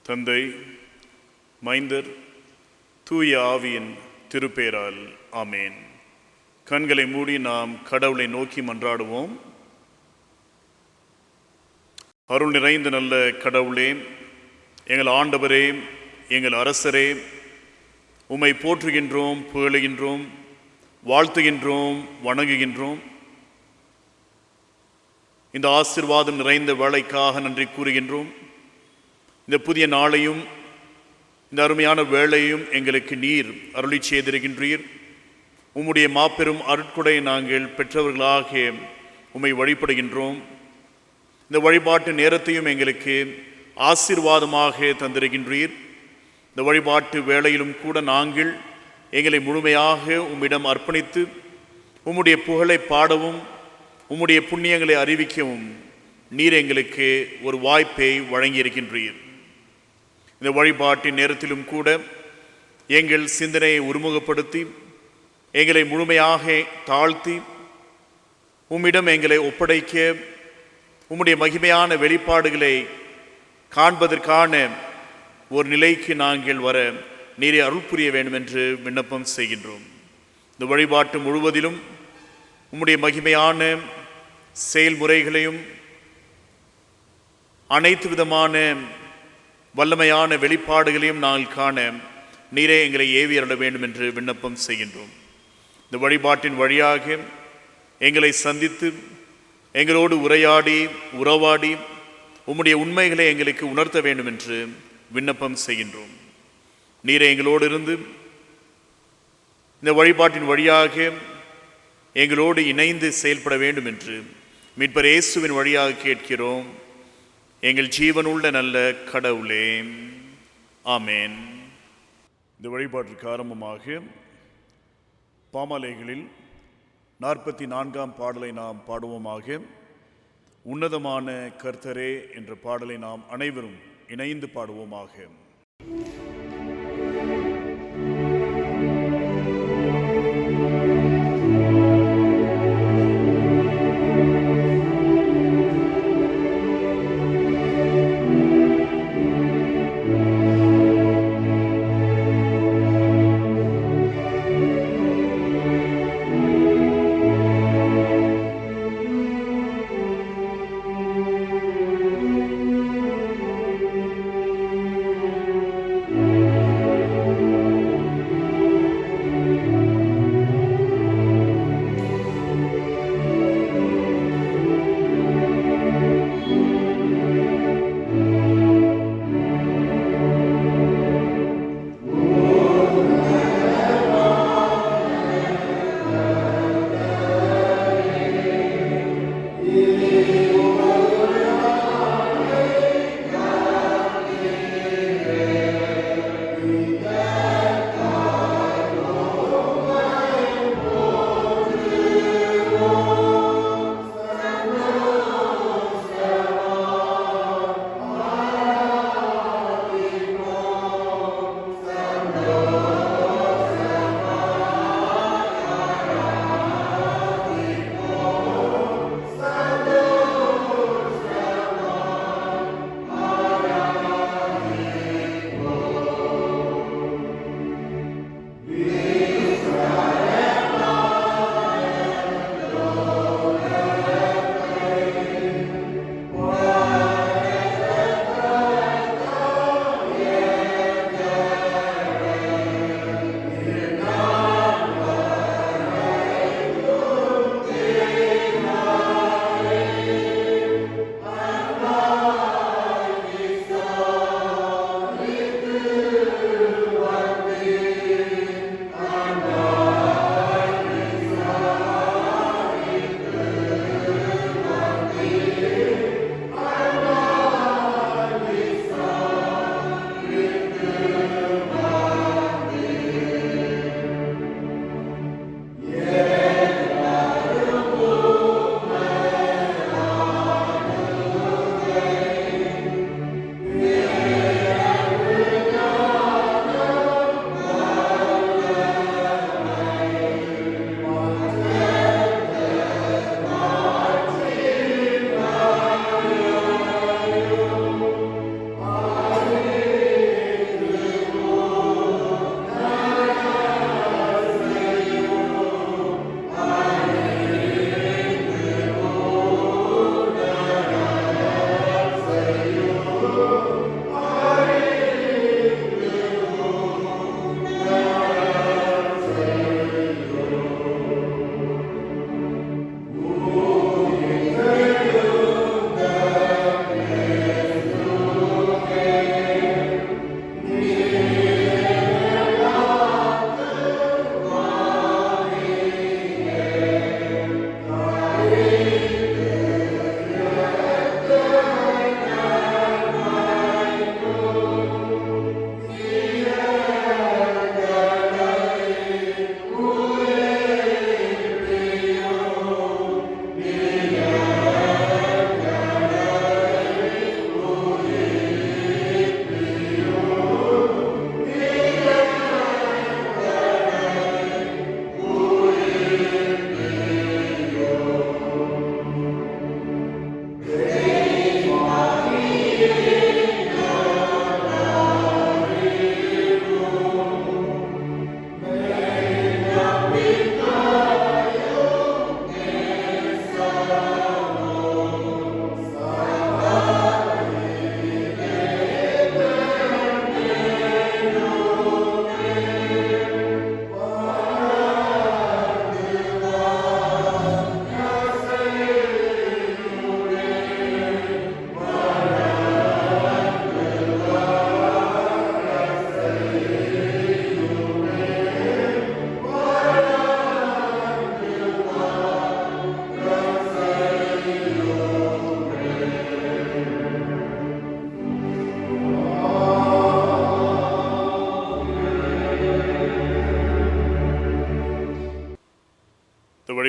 தந்தை, மைந்தர், தூய ஆவியின் திருப்பேரால் ஆமேன். கண்களை மூடி நாம் கடவுளை நோக்கி மன்றாடுவோம். அருள் நிறைந்த நல்ல கடவுளே, எங்கள் ஆண்டவரே, எங்கள் அரசரே, உம்மை போற்றுகின்றோம், புகழுகின்றோம், வாழ்த்துகின்றோம், வணங்குகின்றோம். இந்த ஆசீர்வாதம் நிறைந்த வேளைக்காக நன்றி கூறுகின்றோம். இந்த புதிய நாளையும் இந்த அருமையான வேளையும் எங்களுக்கு நீர் அருளி செய்திருக்கின்றீர். உம்முடைய மாபெரும் அருட்கொடை நாங்கள் பெற்றவர்களாக உம்மை வழிபடுகின்றோம். இந்த வழிபாட்டு நேரத்தையும் எங்களுக்கு ஆசீர்வாதமாக தந்திருக்கின்றீர். இந்த வழிபாட்டு வேளையிலும் கூட நாங்கள் எங்களை முழுமையாக உம்மிடம் அர்ப்பணித்து உம்முடைய புகழை பாடவும் உம்முடைய புண்ணியங்களை அறிவிக்கவும் நீர் எங்களுக்கு ஒரு வாய்ப்பை வழங்கியிருக்கின்றீர். இந்த வழிபாட்டின் நேரத்திலும் கூட எங்கள் சிந்தனையை ஒருமுகப்படுத்தி எங்களை முழுமையாக தாழ்த்தி உம்மிடம் எங்களை ஒப்படைக்க உம்முடைய மகிமையான வெளிப்பாடுகளை காண்பதற்கான ஒரு நிலைக்கு நாங்கள் வர நீரை அருள் புரிய வேண்டும் என்று விண்ணப்பம் செய்கின்றோம். இந்த வழிபாட்டு முழுவதிலும் உம்முடைய மகிமையான செயல்முறைகளையும் அனைத்து விதமான வல்லமையான வெளிப்பாடுகளையும் நாங்கள் காண நீரே எங்களை ஏவி அருள வேண்டும் என்று விண்ணப்பம் செய்கின்றோம். இந்த வழிபாட்டின் வழியாக எங்களை சந்தித்து எங்களோடு உரையாடி உறவாடி உம்முடைய உண்மைகளை எங்களுக்கு உணர்த்த வேண்டும் என்று விண்ணப்பம் செய்கின்றோம். நீரே எங்களோடு இருந்து இந்த வழிபாட்டின் வழியாக எங்களோடு இணைந்து செயல்பட வேண்டும் என்று மீட்பர் இயேசுவின் வழியாக கேட்கிறோம். எங்கள் ஜீவனுள்ள நல்ல கடவுளே, ஆமேன். இந்த வழிபாட்டிற்கு ஆரம்பமாக பாமாலைகளில் 44ஆம் பாடலை நாம் பாடுவோமாக. உன்னதமான கர்த்தரே என்ற பாடலை நாம் அனைவரும் இணைந்து பாடுவோமாக.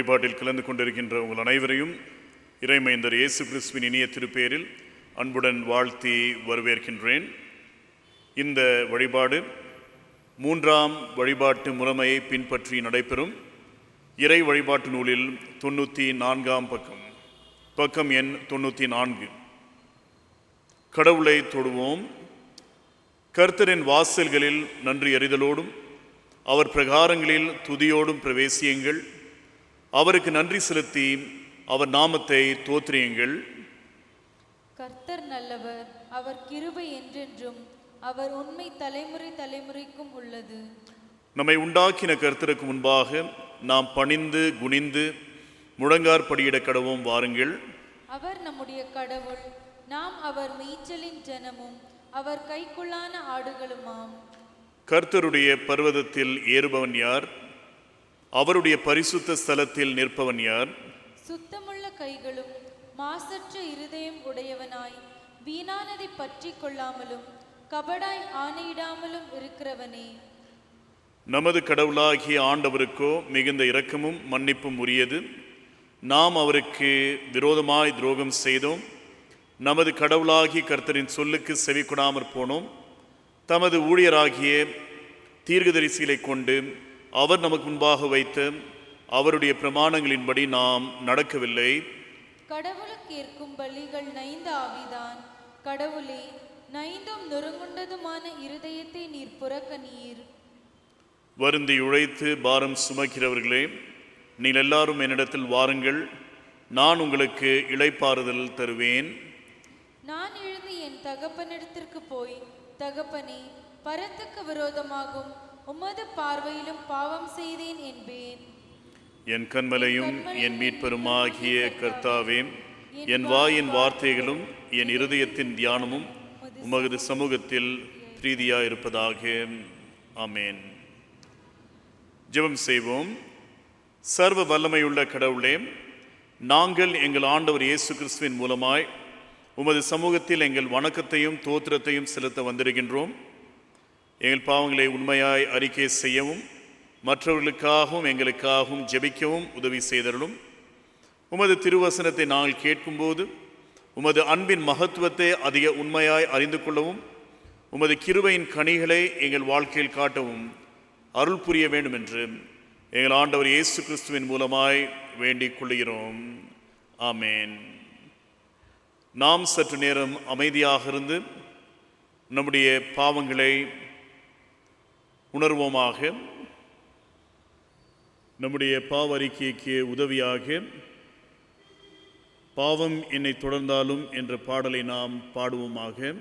வழிபாட்டில் கலந்து கொண்டிருக்கின்ற உங்கள் அனைவரையும் இறைமைந்தர் இயேசு கிறிஸ்துவின் இனிய திருப்பேரில் அன்புடன் வாழ்த்தி வரவேற்கின்றேன். இந்த வழிபாடு 3ஆம் வழிபாட்டு முறைமையை பின்பற்றி நடைபெறும். இறை வழிபாட்டு நூலில் 94ஆம் பக்கம் எண் 94. கடவுளை தொடுவோம். கர்த்தரின் வாசல்களில் நன்றி அறிதலோடும் அவர் பிரகாரங்களில் துதியோடும் பிரவேசியுங்கள். அவருக்கு நன்றி செலுத்தி அவர் நாமத்தை தோற்றியுங்கள். கர்த்தர் நல்லவர், அவர் கிருபை என்றென்றும், அவர் உண்மை தலைமுறை தலைமுறைக்கும் உள்ளது. நம்மை உண்டாக்கின கர்த்தருக்கு முன்பாக நாம் பணிந்து குனிந்து முழங்காற்படியிட கடவோம். வாருங்கள். அவர் நம்முடைய கடவுள், நாம் அவர் மேய்ச்சலின் ஜனமும் அவர் கைக்குள்ளான ஆடுகளுமாம். கர்த்தருடைய பர்வதத்தில் ஏறுபவன் யார்? அவருடைய பரிசுத்த ஸ்தலத்தில் நிற்பவன் யார்? சுத்தமுள்ள கைகளும் மாசற்ற இருதயம் உடையவனாய் வீணானதை பற்றி கொள்ளாமலும் கபடாய் ஆணையிடாமலும் இருக்கிறவனே. நமது கடவுளாகிய ஆண்டவருக்கோ மிகுந்த இரக்கமும் மன்னிப்பும் உரியது. நாம் அவருக்கு விரோதமாய் துரோகம் செய்தோம். நமது கடவுளாகிய கர்த்தரின் சொல்லுக்கு செவி கொடாமற் போனோம். தமது ஊழியராகிய தீர்க்கதரிசிகளை கொண்டு அவர் நமக்கு முன்பாக வைத்த அவருடைய பிரமாணங்களின்படி நாம் நடக்கவில்லை. கடவுளுக்கு ஏற்கும் பலிகள் நைந்த ஆவிதான். கடவுளே, நைந்தும் நொறுங்குண்டதுமான இருதயத்தை நீர் புறக்கணீர். வருந்தி உழைத்து பாரம் சுமக்கிறவர்களே, நீங்கள் எல்லாரும் என்னிடத்தில் வாருங்கள், நான் உங்களுக்கு இளைப்பாறுதல் தருவேன். நான் எழுந்து என் தகப்பனிடத்திற்கு போய், தகப்பனே, பரத்துக்கு விரோதமாகும் உமது பார்வையிலும் பாவம் செய்தேன் என்பேன். என் கன்மலையும் என் மீட்பெருமாகிய கர்த்தாவே, என் வாயின் வார்த்தைகளும் என் இருதயத்தின் தியானமும் உமது சமூகத்தில் பிரீதியாயிருப்பதாக. ஆமேன். ஜெபம் செய்வோம். சர்வ வல்லமையுள்ள கடவுளே, நாங்கள் எங்கள் ஆண்டவர் இயேசு கிறிஸ்துவின் மூலமாய் உமது சமூகத்தில் எங்கள் வணக்கத்தையும் தோத்திரத்தையும் செலுத்த வந்திருக்கின்றோம். எங்கள் பாவங்களை உண்மையாய் அறிக்கை செய்யவும் மற்றவர்களுக்காகவும் எங்களுக்காகவும் ஜெபிக்கவும் உதவி செய்தருளும். உமது திருவசனத்தை நாங்கள் கேட்கும்போது உமது அன்பின் மகத்துவத்தை அதிக உண்மையாய் அறிந்து கொள்ளவும் உமது கிருபையின் கனிகளை எங்கள் வாழ்க்கையில் காட்டவும் அருள் புரிய வேண்டும் என்று எங்கள் ஆண்டவர் இயேசு கிறிஸ்துவின் மூலமாய் வேண்டிக் கொள்கிறோம். ஆமேன். நாம் சற்று நேரம் அமைதியாக இருந்து நம்முடைய பாவங்களை உணர்வோமாக. நம்முடைய பாவ அறிக்கைக்கு உதவியாக பாவம் என்னை தொடர்ந்தாலும் என்ற பாடலை நாம் பாடுவோமாக.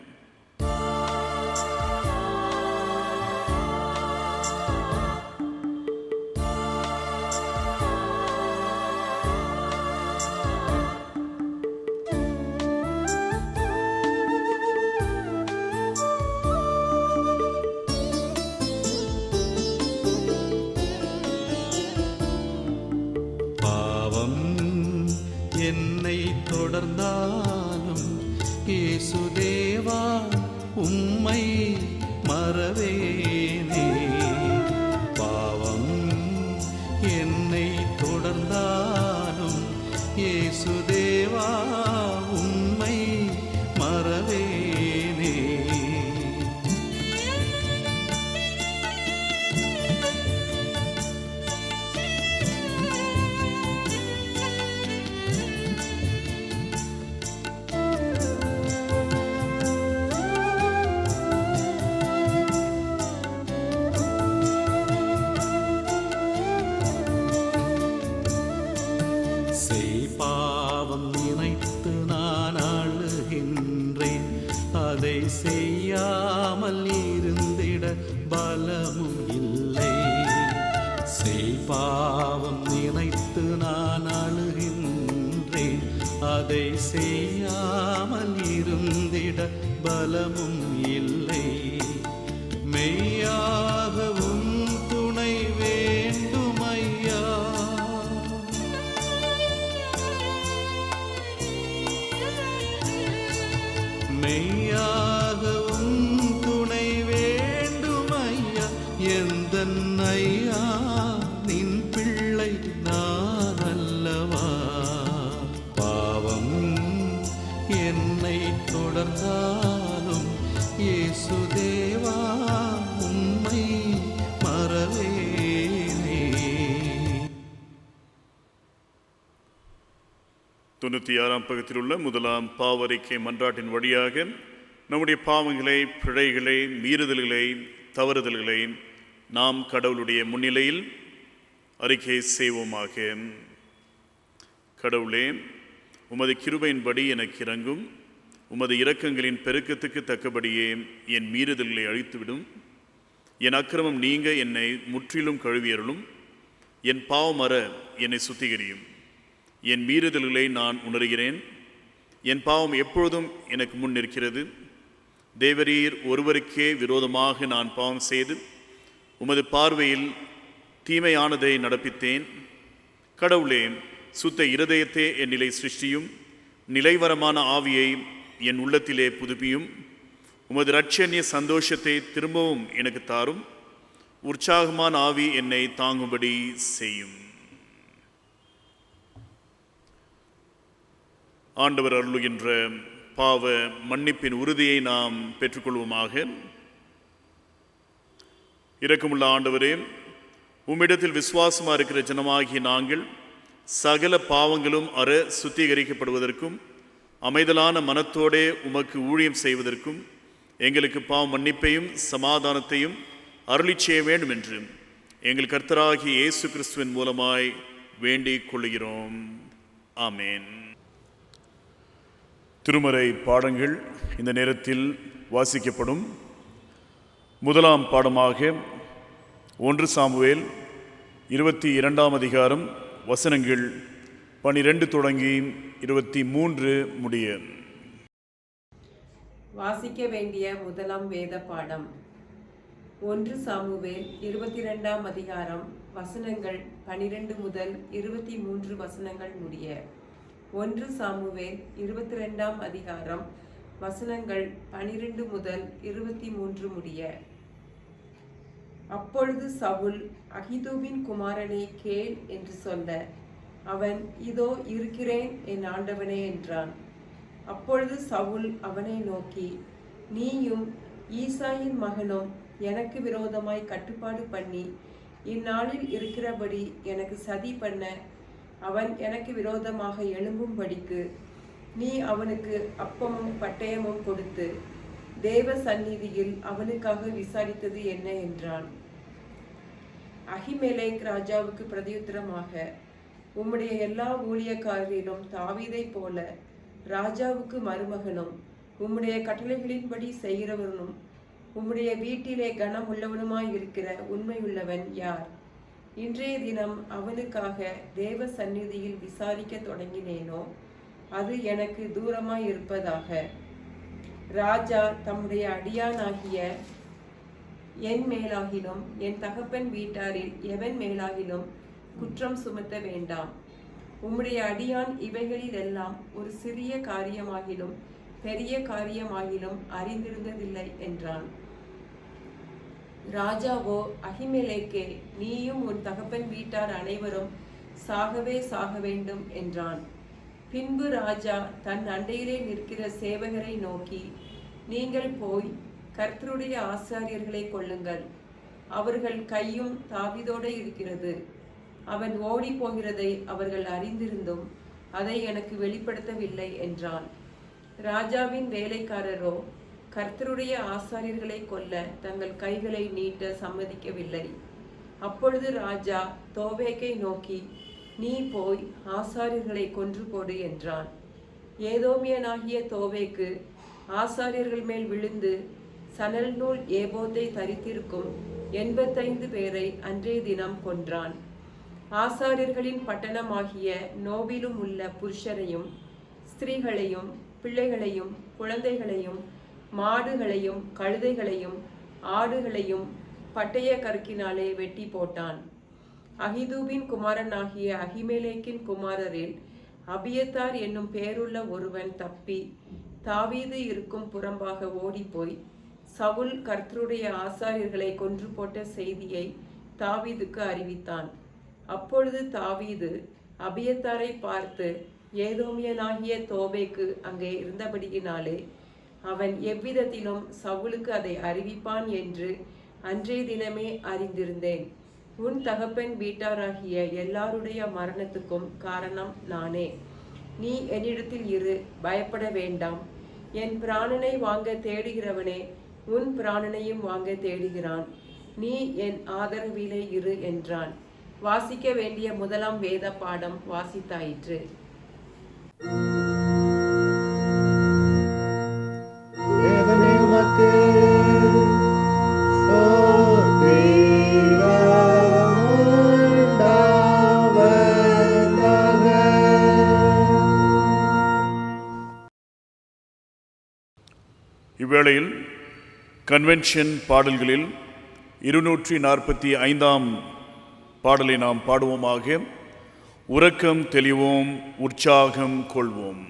என்னை தொடர்ந்தாலும் இயேசுதேவா உம்மை மறவேனே. பாவம் என்னை தொடர்ந்தாலும் இயேசுதேவா உம்மை மறவேனே. பாவம் நினைத்து நான் அழுகின்றேன், அதை செய்யாமல் இருந்திட பலமும் இல்லை. பாவம் நினைத்து நான் அழுகின்றேன், அதை செய்யாமல் இருந்திட பலமும் இல்லை. மெய்யாகவும் துணை வேண்டுமையா, மெய்யாகவும் துணை வேண்டுமையா. எந்த ஐயா நின் பிள்ளை நான் தொடர்ந்தாலும் இயேசு தேவா உம்மை மறவேனே. 96ஆம் பக்கத்தில் உள்ள முதலாம் பாவறிக்கை மன்றாட்டின் வழியாக நம்முடைய பாவங்களை, பிழைகளை, மீறுதல்களை, தவறுதல்களை நாம் கடவுளுடைய முன்னிலையில் அறிக்கை செய்வோமாக. கடவுளே, உமது கிருபையின்படி எனக்கு இறங்கும். உமது இரக்கங்களின் பெருக்கத்துக்கு தக்கபடியே என் மீறுதல்களை அழித்துவிடும். என் அக்கிரமம் நீங்க என்னை முற்றிலும் கழுவியருளும். என் பாவம் அற என்னை சுத்திகரியும். என் மீறுதல்களை நான் உணர்கிறேன். என் பாவம் எப்பொழுதும் எனக்கு முன் நிற்கிறது. தேவரீர் ஒருவருக்கே விரோதமாக நான் பாவம் செய்து உமது பார்வையில் தீமையானதை நடப்பித்தேன். கடவுளே, சுத்த இருதயத்தே என்னிலை சிருஷ்டியும். நிலைவரமான ஆவியை என் உள்ளத்திலே புதுப்பியும். உமது இரட்சணிய சந்தோஷத்தை திரும்பவும் எனக்கு தாரும். உற்சாகமான ஆவி என்னை தாங்கும்படி செய்யும். ஆண்டவர் அருளுகின்ற பாவ மன்னிப்பின் உறுதியை நாம் பெற்றுக்கொள்வோமாக. இரக்கமுள்ள ஆண்டவரே, உம்மிடத்தில் விசுவாசமாக இருக்கிற ஜனமாகிய நாங்கள் சகல பாவங்களும் அற சுத்திகரிக்கப்படுவதற்கும் அமைதலான மனத்தோடே உமக்கு ஊழியம் செய்வதற்கும் எங்களுக்கு பாவ மன்னிப்பையும் சமாதானத்தையும் அருளிச் செய்ய வேண்டும் என்று எங்கள் கர்த்தராகிய இயேசு கிறிஸ்துவின் மூலமாய் வேண்டிக் கொள்கிறோம். ஆமேன். திருமறை பாடங்கள் இந்த நேரத்தில் வாசிக்கப்படும். முதலாம் பாடமாக 1 சாமுவேல் 22ஆம் அதிகாரம் வசனங்கள் 12 தொடங்கி 23 முடிய. வாசிக்க வேண்டிய முதலாம் வேத பாடம் 1 சாமுவேல் 22ஆம் அதிகாரம் வசனங்கள் 12 முதல் 23 வசனங்கள் முடிய. 1 சாமுவேல் 22ஆம் அதிகாரம் வசனங்கள் 12 முதல் 23 முடிய. அப்பொழுது சவுல், அகிதூபின் குமாரனே கேள் என்று சொல்ல, அவன், இதோ இருக்கிறேன் என் ஆண்டவனே என்றான். அப்பொழுது சவுல் அவனை நோக்கி, நீயும் ஈசாயின் மகனும் எனக்கு விரோதமாய் கட்டுப்பாடு பண்ணி இந்நாளில் இருக்கிறபடி எனக்கு சதி பண்ண அவன் எனக்கு விரோதமாக எழும்பும்படிக்கு நீ அவனுக்கு அப்பமும் பட்டயமும் கொடுத்து தேவ சந்நிதியில் அவனுக்காக விசாரித்தது என்ன என்றான். அகிமெலேக் ராஜாவுக்கு பிரதியுத்தரமாக, உம்முடைய எல்லா ஊழியக்காரரிலும் தாவீதை போல ராஜாவுக்கு மருமகனும் உம்முடைய கட்டளைகளின்படி செய்கிறவனும் உம்முடைய வீட்டிலே கனம் உள்ளவனுமாய் இருக்கிற உண்மையுள்ளவன் யார்? இன்றைய தினம் அவனுக்காக தேவ சந்நிதியில் விசாரிக்க தொடங்கினேனோ அது எனக்கு தூரமாய் இருப்பதாக. ராஜா தம்முடைய அடியானாகிய என் மேலாகிலும் என் தகப்பன் வீட்டாரில் எவன் மேலாகிலும் குற்றம் சுமத்த வேண்டாம். உம்முடைய அடியான் இவைகளில் எல்லாம் ஒரு சிறிய காரியமாகிலும் பெரிய காரியமாகிலும் அறிந்திருந்ததில்லை என்றான். ராஜாவோ, அகிமெலேக்கே, நீயும் உன் தகப்பன் வீட்டார் அனைவரும் சாகவே சாக வேண்டும் என்றான். பின்பு ராஜா தன் அண்டையிலே நிற்கிற சேவகரை நோக்கி, நீங்கள் போய் கர்த்தருடைய ஆசாரியர்களை கொள்ளுங்கள். அவர்கள் கையும் தாவீதோடு இருக்கிறது. அவன் ஓடி போகிறதை அவர்கள் அறிந்திருந்தும் அதை எனக்கு வெளிப்படுத்தவில்லை என்றான். ராஜாவின் வேலைக்காரரோ கர்த்தருடைய ஆசாரியர்களை கொல்ல தங்கள் கைகளை நீட்ட சம்மதிக்கவில்லை. அப்பொழுது ராஜா தோவேக்கை நோக்கி, நீ போய் ஆசாரியர்களை கொன்று போடு என்றான். ஏதோமியனாகிய தோவேக்கு ஆசாரியர்கள் மேல் விழுந்து சணல் நூல் ஏபோத்தை தரித்திருக்கும் 85 பேரை அன்றைய தினம் கொன்றான். ஆசாரியர்களின் பட்டணமாகிய நோபிலும் உள்ள புருஷரையும் ஸ்திரீகளையும் பிள்ளைகளையும் குழந்தைகளையும் மாடுகளையும் கழுதைகளையும் ஆடுகளையும் பட்டய கருக்கினாலே வெட்டி போட்டான். அகிதூபின் குமாரனாகிய அகிமெலேக்கின் குமாரரில் அபியத்தார் என்னும் பேருள்ள ஒருவன் தப்பி தாவீது இருக்கும் புறம்பாக ஓடிப்போய் சவுல் கர்த்தருடைய ஆசாரியர்களை கொன்று போட்ட செய்தியை தாவீதுக்கு அறிவித்தான். அப்பொழுது தாவீது அபியத்தாரை பார்த்து, ஏதோமியனாகிய தோவேக்கு அங்கே இருந்தபடியினாலே அவன் எவ்விதத்திலும் சவுலுக்கு அதை அறிவிப்பான் என்று அன்றைய தினமே அறிந்திருந்தேன். உன் தகப்பன் வீட்டாராகிய எல்லாருடைய மரணத்துக்கும் காரணம் நானே. நீ என்னிடத்தில் இரு, பயப்பட வேண்டாம். என் பிராணனை வாங்க தேடுகிறவனே உன் பிராணனையும் வாங்க தேடுகிறான். நீ என் ஆதரவிலே இரு என்றான். வாசிக்க வேண்டிய முதலாம் வேத பாடம் வாசித்தாயிற்று. இவ்வேளையில் கன்வென்ஷன் பாடல்களில் 245ஆம் பாடலை நாம் பாடுவோமாக. உறக்கம் தெளிவோம், உற்சாகம் கொள்வோம்.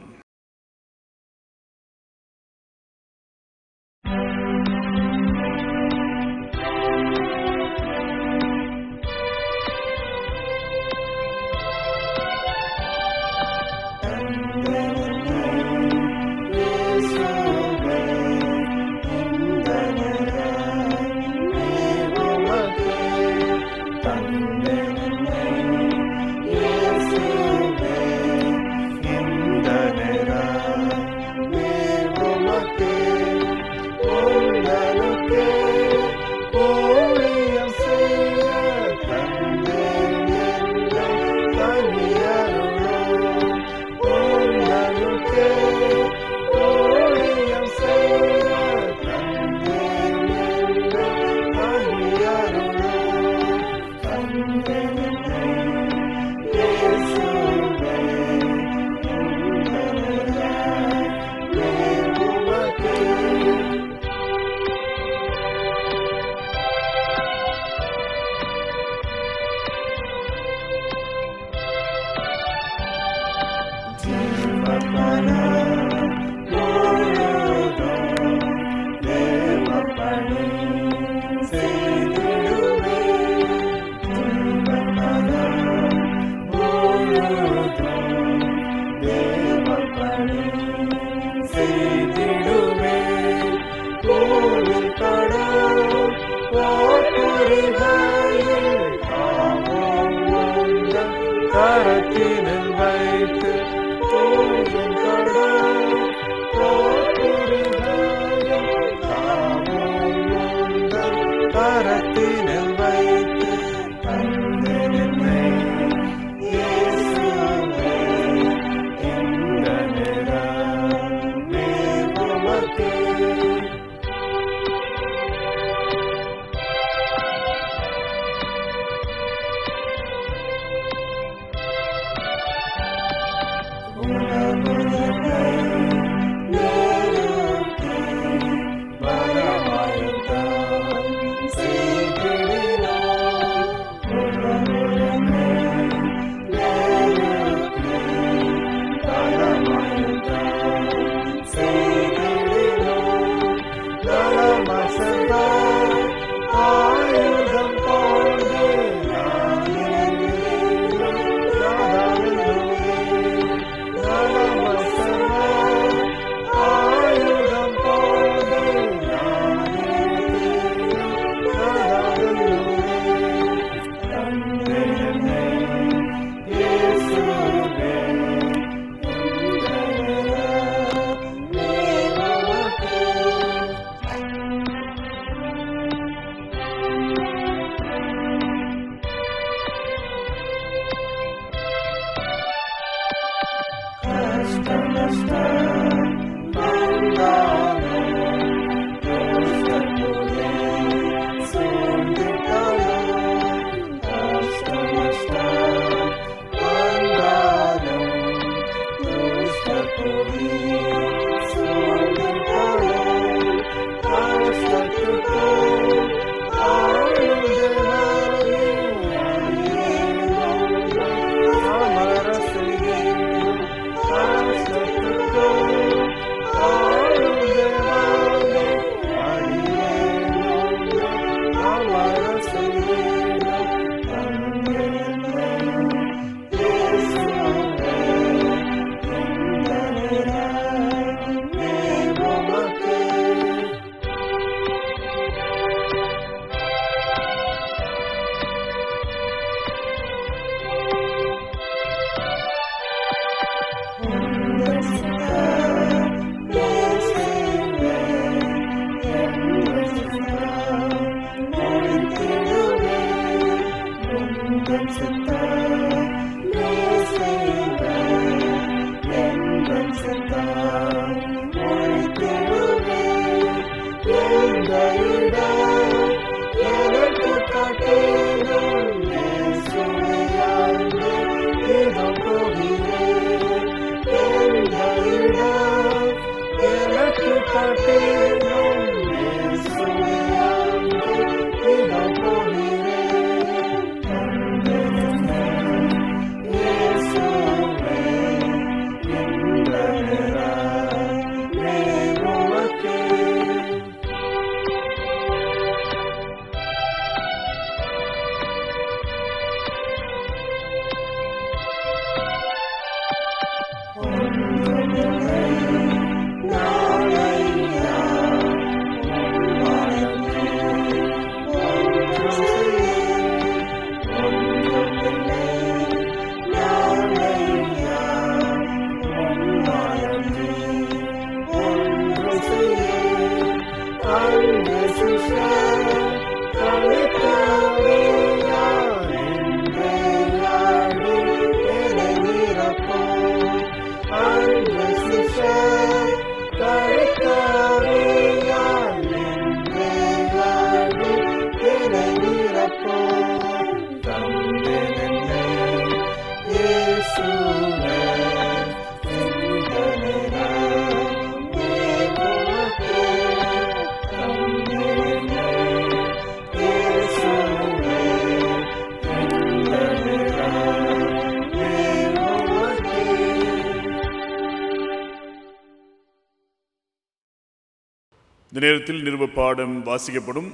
இந்த நேரத்தில் நிருப பாடம் வாசிக்கப்படும்.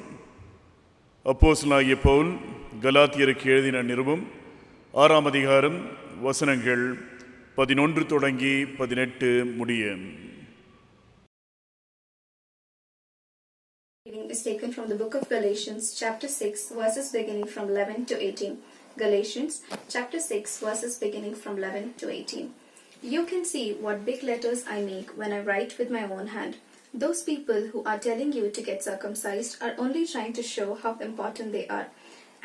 அப்போஸ்தலனாகிய பவுல் கலாத்தியருக்கு எழுதின நிருபம் 6ஆம் அதிகாரம் வசனங்கள் 11 தொடங்கி 18 முடிய. Reading is taken from the book of Galatians, chapter 6, verses beginning from 11 to 18. Galatians, chapter 6, verses beginning from 11 to 18. You can see what big letters I make when I write with my own hand. Those people who are telling you to get circumcised are only trying to show how important they are,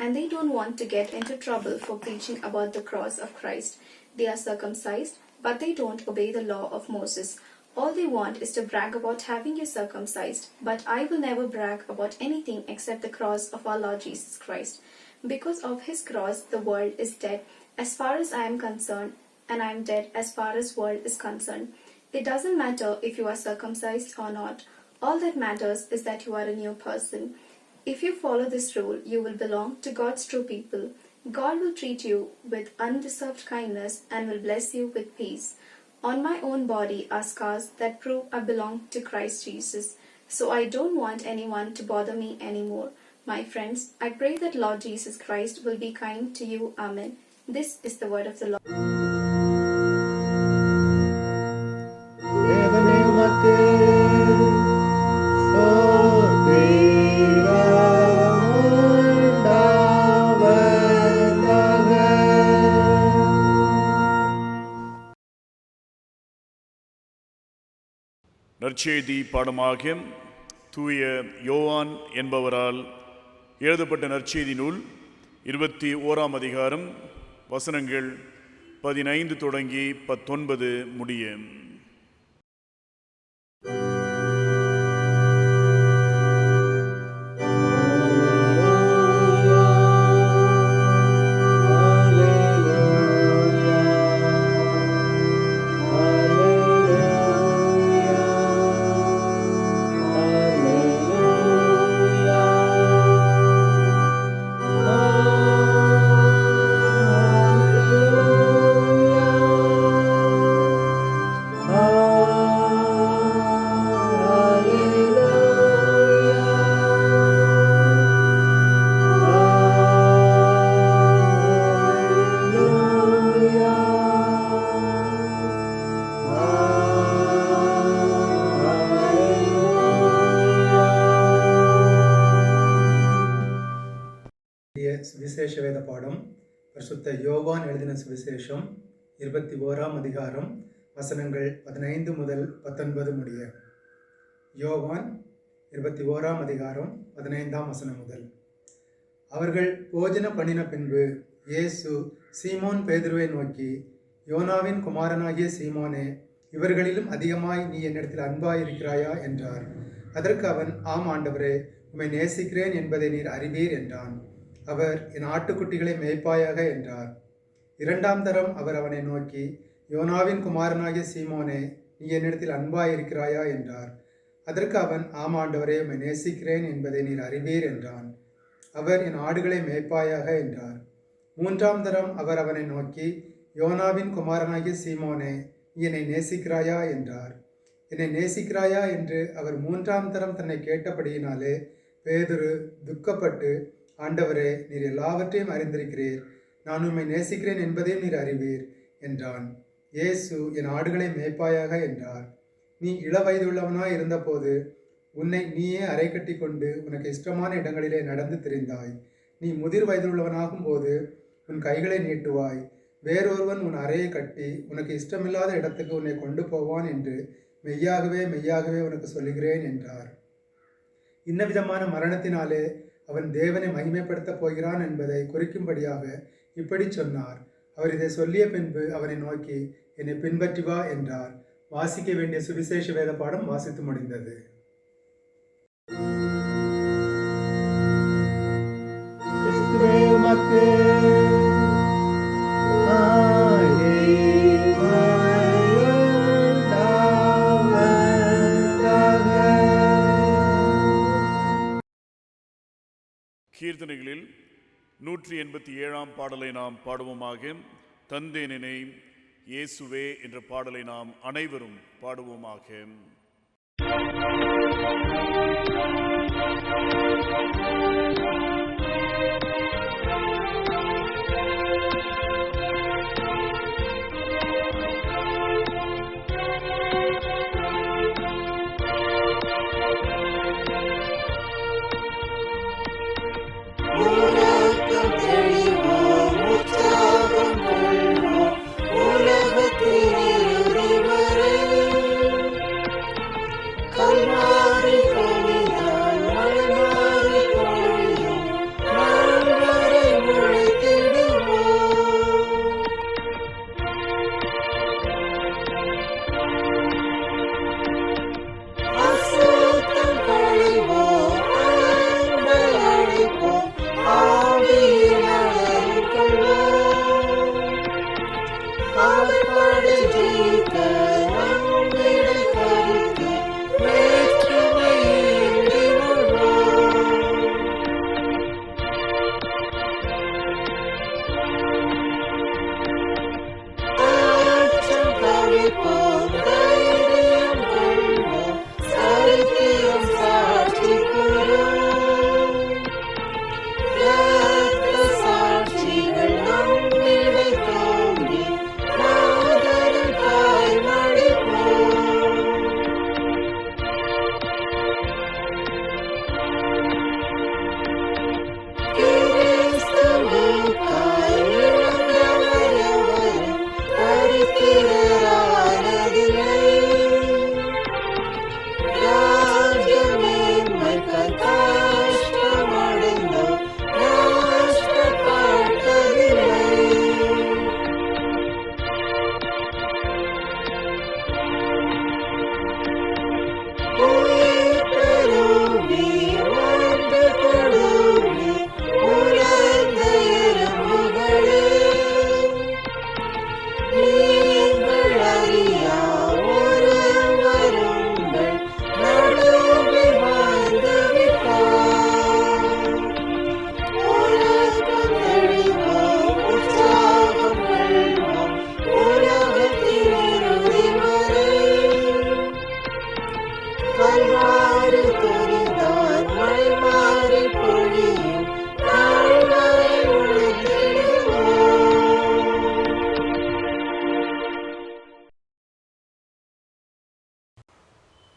and they don't want to get into trouble for preaching about the cross of Christ. They are circumcised, but they don't obey the law of Moses. All they want is to brag about having you circumcised, but I will never brag about anything except the cross of our Lord Jesus Christ. Because of his cross, the world is dead as far as I am concerned, and I am dead as far as world is concerned. It doesn't matter if you are circumcised or not. All that matters is that you are a new person. If you follow this rule, you will belong to God's true people. God will treat you with undeserved kindness and will bless you with peace. On my own body are scars that prove I belong to Christ Jesus. So I don't want anyone to bother me anymore. My friends, I pray that Lord Jesus Christ will be kind to you. Amen. This is the word of the Lord. நற்செய்தி பாடமாக தூய யோவான் என்பவரால் எழுதப்பட்ட நற்செய்தி நூல் 21ஆம் அதிகாரம் வசனங்கள் 15 தொடங்கி 19 முடிய. சுவிசேஷ வேத பாடம் பரிசுத்த யோவான் எழுதின சுவிசேஷம் 21ஆம் அதிகாரம் வசனங்கள் 15 முதல் 19 முடிய. யோவான் 21ஆம் அதிகாரம் 15ஆம் வசனம் முதல். அவர்கள் போஜன பண்ணின பின்பு இயேசு சீமோன் பேதுருவை நோக்கி, யோனாவின் குமாரனாகிய சீமோனே, இவர்களிலும் அதிகமாய் நீ என்னிடத்தில் அன்பாயிருக்கிறாயா என்றார். அதற்கு அவன், ஆம் ஆண்டவரே, உம்மை நேசிக்கிறேன் என்பதை நீர் அறிவீர் என்றான். அவர், என் ஆட்டுக்குட்டிகளை மேய்ப்பாயாக என்றார். 2ஆம் தரம் அவர் அவனை நோக்கி, யோனாவின் குமாரனாகிய சீமோனே, நீ என்னிடத்தில் அன்பாயிருக்கிறாயா என்றார். அதற்கு அவன், ஆம் ஆண்டவரே, உம்மை நேசிக்கிறேன் என்பதை நீர் அறிவீர் என்றான். அவர், என் ஆடுகளை மேய்ப்பாயாக என்றார். 3ஆம் தரம் அவர் அவனை நோக்கி, யோனாவின் குமாரனாகிய சீமோனே, நீ என்னை நேசிக்கிறாயா என்றார். என்னை நேசிக்கிறாயா என்று அவர் 3ஆம் தரம் தன்னை கேட்டபடியினாலே பேதுரு துக்கப்பட்டு, ஆண்டவரே, நீர் எல்லாவற்றையும் அறிந்திருக்கிறீர், நான் உம்மை நேசிக்கிறேன் என்பதையும் நீர் அறிவீர் என்றான். இயேசு, என் ஆடுகளை மேய்ப்பாயாக என்றார். நீ இளவயதுள்ளவனாய் இருந்தபோது உன்னை நீயே அரை கட்டி கொண்டு உனக்கு இஷ்டமான இடங்களிலே நடந்து திரிந்தாய். நீ முதிர் வயதுள்ளவனாகும் போது உன் கைகளை நீட்டுவாய், வேறொருவன் உன் அறையை கட்டி உனக்கு இஷ்டமில்லாத இடத்துக்கு உன்னை கொண்டு போவான் என்று மெய்யாகவே மெய்யாகவே உனக்கு சொல்லுகிறேன் என்றார். இன்னவிதமான மரணத்தினாலே அவன் தேவனை மகிமைப்படுத்தப் போகிறான் என்பதை குறிக்கும்படியாக இப்படி சொன்னார். அவர் இதை சொல்லிய பின்பு அவனை நோக்கி, என்னை பின்பற்றி வா என்றார். வாசிக்க வேண்டிய சுவிசேஷ வேத பாடம் வாசித்து முடிந்தது. கீர்த்தனைகளில் 187ஆம் பாடலை நாம் பாடுவோமாக. தந்தேனனை இயேசுவே என்ற பாடலை நாம் அனைவரும் பாடுவோமாக.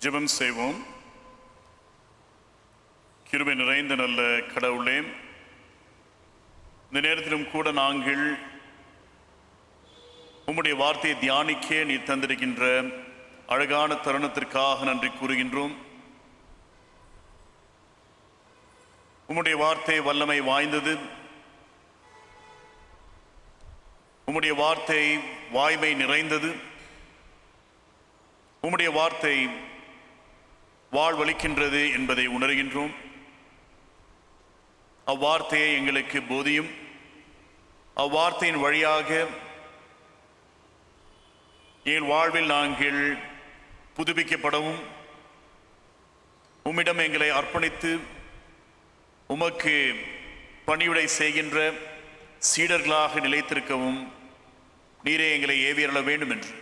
ஜெபம் செய்வோம். கிருபை நிறைந்த நல்ல கடவுளே, இந்த நேரத்திலும் கூட நாங்கள் உம்முடைய வார்த்தையை தியானிக்க நீ தந்திருக்கின்ற அழகான தருணத்திற்காக நன்றி கூறுகின்றோம். உம்முடைய வார்த்தை வல்லமை வாய்ந்தது. உம்முடைய வார்த்தை வாய்மை நிறைந்தது. உம்முடைய வார்த்தை வாழ்வளிக்கின்றது என்பதை உணர்கின்றோம். அவ்வார்த்தையை எங்களுக்கு போதியும். அவ்வார்த்தையின் வழியாக எங்கள் வாழ்வில் நாங்கள் புதுப்பிக்கப்படவும் உம்மிடம் எங்களை அர்ப்பணித்து உமக்கு பணிவிடை செய்கின்ற சீடர்களாக நிலைத்திருக்கவும் நீரே எங்களை ஏவியருள வேண்டும் என்று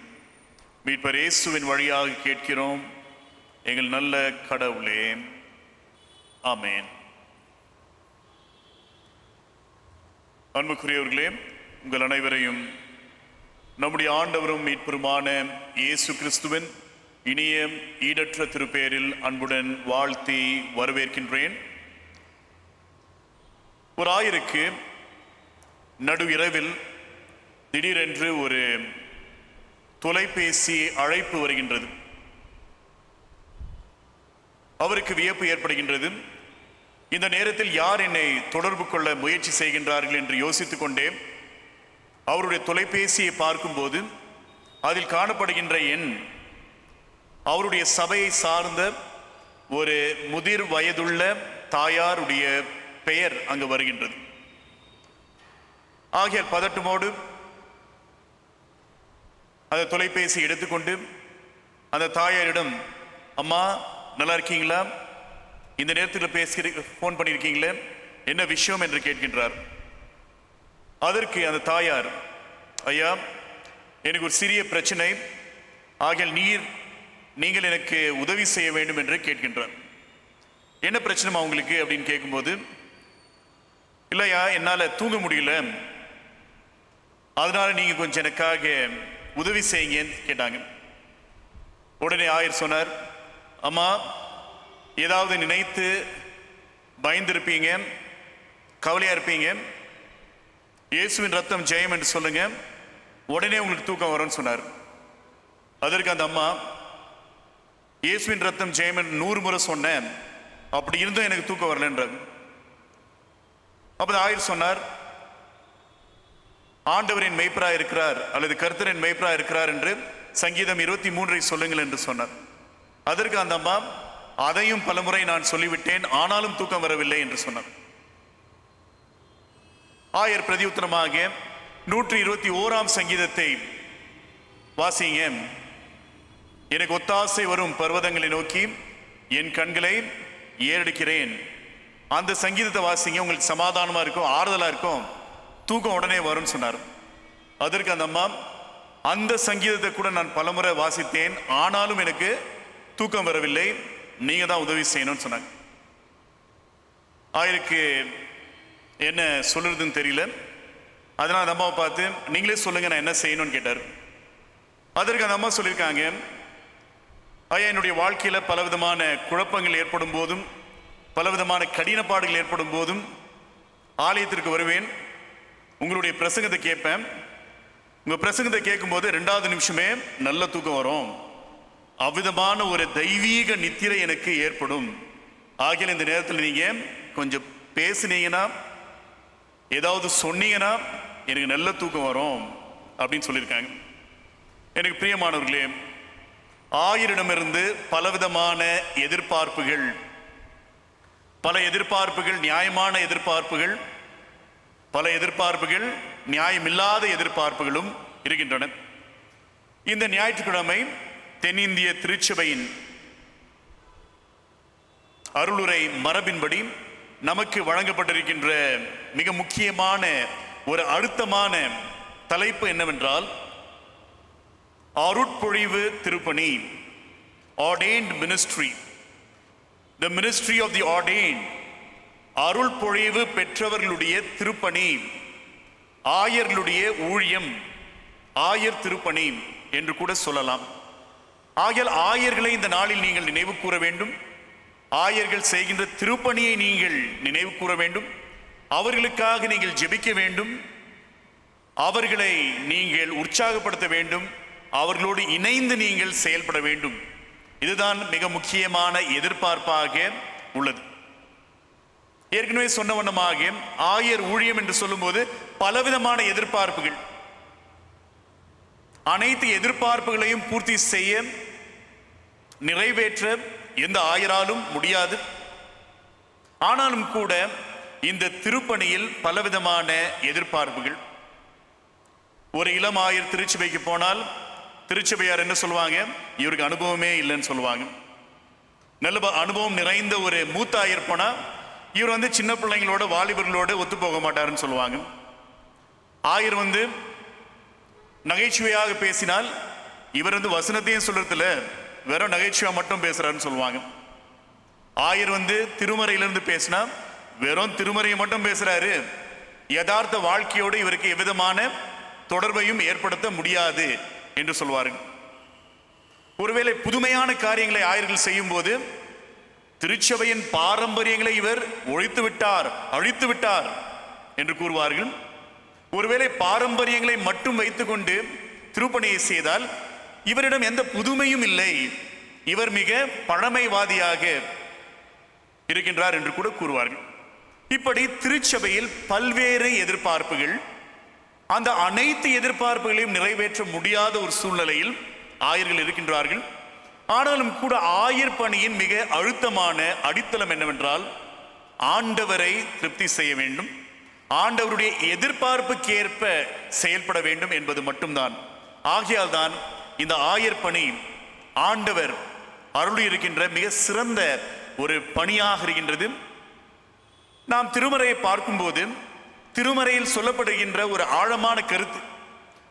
மீட்பர் இயேசுவின் வழியாக கேட்கிறோம் எங்கள் நல்ல கடவுளே. ஆமென். அன்புக்குரியவர்களே, உங்கள் அனைவரையும் நம்முடைய ஆண்டவரும் மீட்பருமான இயேசு கிறிஸ்துவின் இனிய ஈடற்ற திருப்பெயரில் அன்புடன் வாழ்த்தி வரவேற்கின்றேன். ஒரு ஆயருக்கு நடு இரவில் திடீரென்று ஒரு தொலைபேசி அழைப்பு வருகின்றது. அவருக்கு வியப்பு ஏற்படுகின்றது. இந்த நேரத்தில் யார் என்னை தொடர்பு கொள்ள முயற்சி செய்கின்றார்கள் என்று யோசித்துக் கொண்டே அவருடைய தொலைபேசியை பார்க்கும்போது அதில் காணப்படுகின்ற எண் அவருடைய சபையை சார்ந்த ஒரு முதிர் வயதுள்ள தாயாருடைய பெயர் அங்கு வருகின்றது. ஆகிய பதட்டமோடு அந்த தொலைபேசி எடுத்துக்கொண்டு அந்த தாயாரிடம், அம்மா நல்லா இருக்கீங்களா, இந்த நேரத்தில் ஃபோன் பண்ணியிருக்கீங்களே, என்ன விஷயம் என்று கேட்கின்றார். அதற்கு அந்த தாயார், ஐயா எனக்கு ஒரு சிறிய பிரச்சனை, ஆகிய நீங்கள் எனக்கு உதவி செய்ய வேண்டும் என்று கேட்கின்றார். என்ன பிரச்சனைமா உங்களுக்கு அப்படின்னு கேட்கும்போது, இல்லையா என்னால் தூங்க முடியல, அதனால நீங்கள் கொஞ்சம் எனக்காக உதவி செய்யுங்கன்னு கேட்டாங்க. உடனே ஆயர் சொன்னார், அம்மா ஏதாவது நினைத்து பயந்திருப்பீங்க, கவலையா இருப்பீங்க, இயேசுவின் ரத்தம் ஜெயம் என்று சொல்லுங்க, உடனே உங்களுக்கு தூக்கம் வரும்னு சொன்னார். அதற்கு அந்த அம்மா, இயேசுவின் ரத்தம் ஜெயம் என்று 100 முறை சொன்னேன், அப்படி இருந்தும் எனக்கு தூக்கம் வரலன்றார். அப்ப ஆயர் சொன்னார், ஆண்டவரின் மெய்ப்பராய் இருக்கிறார் அல்லது கர்த்தரின் மெய்ப்பராய் இருக்கிறார் என்று சங்கீதம் 23 சொல்லுங்கள் என்று சொன்னார். அதற்கு அந்த அம்மா, அதையும் பலமுறை நான் சொல்லிவிட்டேன், ஆனாலும் தூக்கம் வரவில்லை என்று சொன்னார். ஆயர் பிரதியுத்தரமாக 121 சங்கீதத்தை வாசிங்க. எனக்கு ஒத்தாசை வரும் பர்வதங்களை நோக்கி என் கண்களை ஏறெடுக்கிறேன். அந்த சங்கீதத்தை வாசிங்க, உங்களுக்கு சமாதானமா இருக்கும், ஆறுதலா இருக்கும், தூக்கம் உடனே வரும்னு சொன்னார். அதற்கு அந்த அம்மா, அந்த சங்கீதத்தை கூட நான் பலமுறை வாசித்தேன், ஆனாலும் எனக்கு தூக்கம் வரவில்லை, நீங்க தான் உதவி செய்யணும்னு சொன்னாங்க. ஆயருக்கு என்ன சொல்றதுன்னு தெரியல. அதனால அந்த அம்மாவை பார்த்து, நீங்களே சொல்லுங்க நான் என்ன செய்யணும்னு கேட்டார். அதற்கு அந்த அம்மா சொல்லியிருக்காங்க, ஐயா என்னுடைய வாழ்க்கையில பலவிதமான குழப்பங்கள் ஏற்படும் போதும் பலவிதமான கடினப்பாடுகள் ஏற்படும் போதும் ஆலயத்திற்கு வருவேன், உங்களுடைய பிரசங்கத்தை கேட்பேன். உங்க பிரசங்கத்தை கேட்கும்போது 2வது நிமிஷமே நல்ல தூக்கம் வரும், அவ்விதமான ஒரு தெய்வீக நித்திரை எனக்கு ஏற்படும். ஆகிய இந்த நேரத்தில் நீங்க கொஞ்சம் பேசுனீங்கன்னா, ஏதாவது சொன்னீங்கன்னா எனக்கு நல்ல தூக்கம் வரும் அப்படின்னு சொல்லியிருக்காங்க. எனக்கு பிரியமானவர்களே, ஆயரிடமிருந்து பலவிதமான எதிர்பார்ப்புகள், பல எதிர்பார்ப்புகள் நியாயமான எதிர்பார்ப்புகள், பல எதிர்பார்ப்புகள் நியாயமில்லாத எதிர்பார்ப்புகளும் இருக்கின்றன. இந்த ஞாயிற்றுக்கிழமை தென்னிந்திய திருச்சபையின் அருளுரை மரபின்படி நமக்கு வழங்கப்பட்டிருக்கின்ற மிக முக்கியமான ஒரு அழுத்தமான தலைப்பு என்னவென்றால், அருட்பொழிவு திருப்பணி, ordained ministry, the ministry of the ordained, அருள் பொழிவு பெற்றவர்களுடைய திருப்பணி, ஆயர்களுடைய ஊழியம், ஆயர் திருப்பணி என்று கூட சொல்லலாம். ஆகையால் ஆயர்களை இந்த நாளில் நீங்கள் நினைவு கூற வேண்டும், ஆயர்கள் செய்கின்ற திருப்பணியை நீங்கள் நினைவு கூற வேண்டும், அவர்களுக்காக நீங்கள் ஜெபிக்க வேண்டும், அவர்களை நீங்கள் உற்சாகப்படுத்த வேண்டும், அவர்களோடு இணைந்து நீங்கள் செயல்பட வேண்டும். இதுதான் மிக முக்கியமான எதிர்பார்ப்பாக உள்ளது. ஏற்கனவே சொன்ன வண்ணமாக ஆயர் ஊழியம் என்று சொல்லும்போது பலவிதமான எதிர்பார்ப்புகள், அனைத்து எதிர்பார்ப்புகளையும் பூர்த்தி செய்ய நிறைவேற்ற எந்த ஆயராலும் முடியாது. ஆனாலும் கூட இந்த திருப்பணியில் பலவிதமான எதிர்பார்ப்புகள். ஒரு இளம் ஆயர் திருச்சபைக்கு போனால் திருச்சபையார் என்ன சொல்லுவாங்க, இவருக்கு அனுபவமே இல்லைன்னு சொல்லுவாங்க. நல்ல அனுபவம் நிறைந்த ஒரு மூத்த ஆயர் போனா இவர் வந்து சின்ன பிள்ளைங்களோட வாலிபர்களோட ஒத்து போக மாட்டாருன்னு சொல்லுவாங்க. ஆயர் வந்து நகைச்சுவையாக பேசினால் இவர் வந்து வசனத்தையும் சொல்றதுல வெறும் நகைச்சுவை மட்டும் பேசுறாருன்னு சொல்லுவாங்க. ஆயர் வந்து திருமறையிலிருந்து பேசினா வெறும் திருமறையை மட்டும் பேசுறாரு, யதார்த்த வாழ்க்கையோடு இவருக்கு எவ்விதமான தொடர்பையும் ஏற்படுத்த முடியாது என்று சொல்வார்கள். ஒருவேளை புதுமையான காரியங்களை ஆயர்கள் செய்யும் போது திருச்சபையின் பாரம்பரியங்களை இவர் ஒழித்து விட்டார், அழித்து விட்டார் என்று கூறுவார்கள். ஒருவேளை பாரம்பரியங்களை மட்டும் வைத்துக்கொண்டு திருப்பணியை செய்தால் இவரிடம் எந்த புதுமையும் இல்லை, இவர் மிக பழமைவாதியாக இருக்கின்றார் என்று கூட கூறுவார்கள். இப்படி திருச்சபையில் பல்வேறு எதிர்பார்ப்புகள், அந்த அனைத்து எதிர்பார்ப்புகளையும் நிறைவேற்ற முடியாத ஒரு சூழ்நிலையில் ஆயர்கள் இருக்கின்றார்கள். ஆனாலும் கூட ஆயர் பணியின் மிக அழுத்தமான அடித்தளம் என்னவென்றால் ஆண்டவரை திருப்தி செய்ய வேண்டும், ஆண்டவருடைய எதிர்பார்ப்புக்கு ஏற்ப செயல்பட வேண்டும் என்பது மட்டும்தான். ஆகையால் தான் இந்த ஆயர் பணி ஆண்டவர் அருளி இருக்கின்ற மிக சிறந்த ஒரு பணியாக இருக்கின்றது. நாம் திருமறையை பார்க்கும்போது திருமறையில் சொல்லப்படுகின்ற ஒரு ஆழமான கருத்து,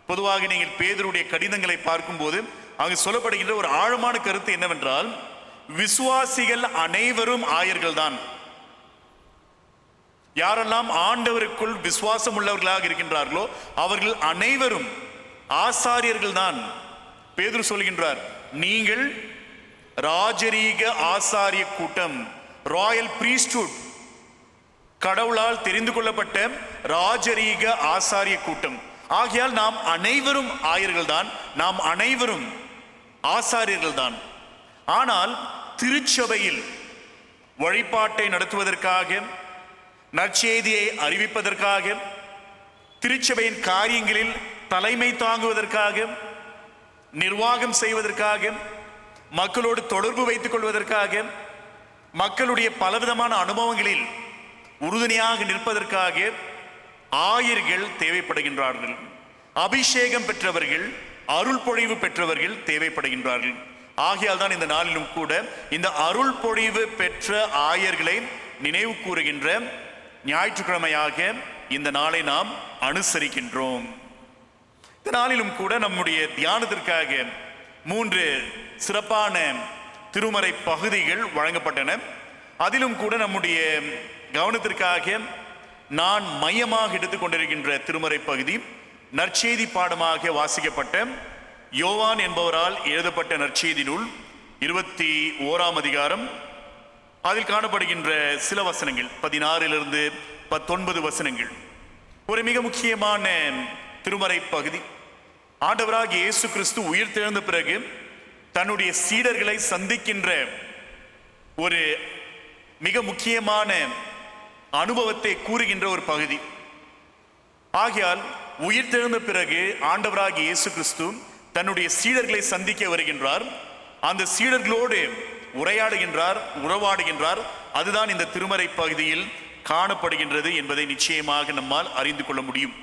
பொதுவாக நீங்கள் பேதுருடைய கடிதங்களை பார்க்கும்போது அங்கு சொல்லப்படுகின்ற ஒரு ஆழமான கருத்து என்னவென்றால் விசுவாசிகள் அனைவரும் ஆயர்கள் தான். யாரெல்லாம் ஆண்டவருக்குள் விசுவாசம் உள்ளவர்களாக இருக்கின்றார்களோ அவர்கள் அனைவரும் ஆசாரியர்கள் தான். பேதுரு சொல்கின்றார், நீங்கள் ராஜரீக ஆசாரிய கூட்டம், ராயல் பிரீஸ்ட்ஹுட், கடவுளால் தெரிந்து கொள்ளப்பட்ட ராஜரீக ஆசாரிய கூட்டம். ஆகையால் நாம் அனைவரும் ஆயர்கள் தான், நாம் அனைவரும் ஆசாரியர்கள் தான். ஆனால் திருச்சபையில் வழிபாட்டை நடத்துவதற்காக, நற்செய்தியை அறிவிப்பதற்காக, திருச்சபையின் காரியங்களில் தலைமை தாங்குவதற்காக, நிர்வாகம் செய்வதற்காக, மக்களோடு தொடர்பு வைத்துக் கொள்வதற்காக, மக்களுடைய பலவிதமான அனுபவங்களில் உறுதுணையாக நிற்பதற்காக ஆயர்கள் தேவைப்படுகின்றார்கள். அபிஷேகம் பெற்றவர்கள், அருள் பொழிவு பெற்றவர்கள் தேவைப்படுகின்றார்கள். ஆகையால் தான் இந்த நாளிலும் கூட இந்த அருள் பொழிவு பெற்ற ஆயர்களை நினைவு கூறுகின்ற ஞாயிற்றுக்கிழமையாக இந்த நாளை நாம் அனுசரிக்கின்றோம். இந்த நாளிலும் கூட நம்முடைய தியானத்திற்காக 3 சிறப்பான திருமறை பகுதிகள் வழங்கப்பட்டன. அதிலும் கூட நம்முடைய கவனத்திற்காக நான் மையமாக எடுத்துக்கொண்டிருக்கின்ற திருமறை பகுதி நற்செய்தி பாடமாக வாசிக்கப்பட்ட யோவான் என்பவரால் எழுதப்பட்ட நற்செய்தி நூல் 21ஆம் அதிகாரம். அதில் காணப்படுகின்ற சில வசனங்கள் 16 to 19 வசனங்கள் ஒரு மிக முக்கியமான திருமறை பகுதி. ஆண்டவராகிய இயேசு கிறிஸ்து உயிர்த்தெழுந்த பிறகு தன்னுடைய சீடர்களை சந்திக்கின்ற ஒரு மிக முக்கியமான அனுபவத்தை கூறுகின்ற ஒரு பகுதி. ஆகையால் உயிர்த்தெழுந்த பிறகு ஆண்டவராகிய இயேசு கிறிஸ்து தன்னுடைய சீடர்களை சந்திக்க வருகின்றார். அந்த சீடர்களோடு உரையாடுகின்றார், உறவாடுகின்றார். அதுதான் இந்த திருமறை பகுதியில் காணப்படுகின்றது என்பதை நிச்சயமாக நம்மால் அறிந்து கொள்ள முடியும்.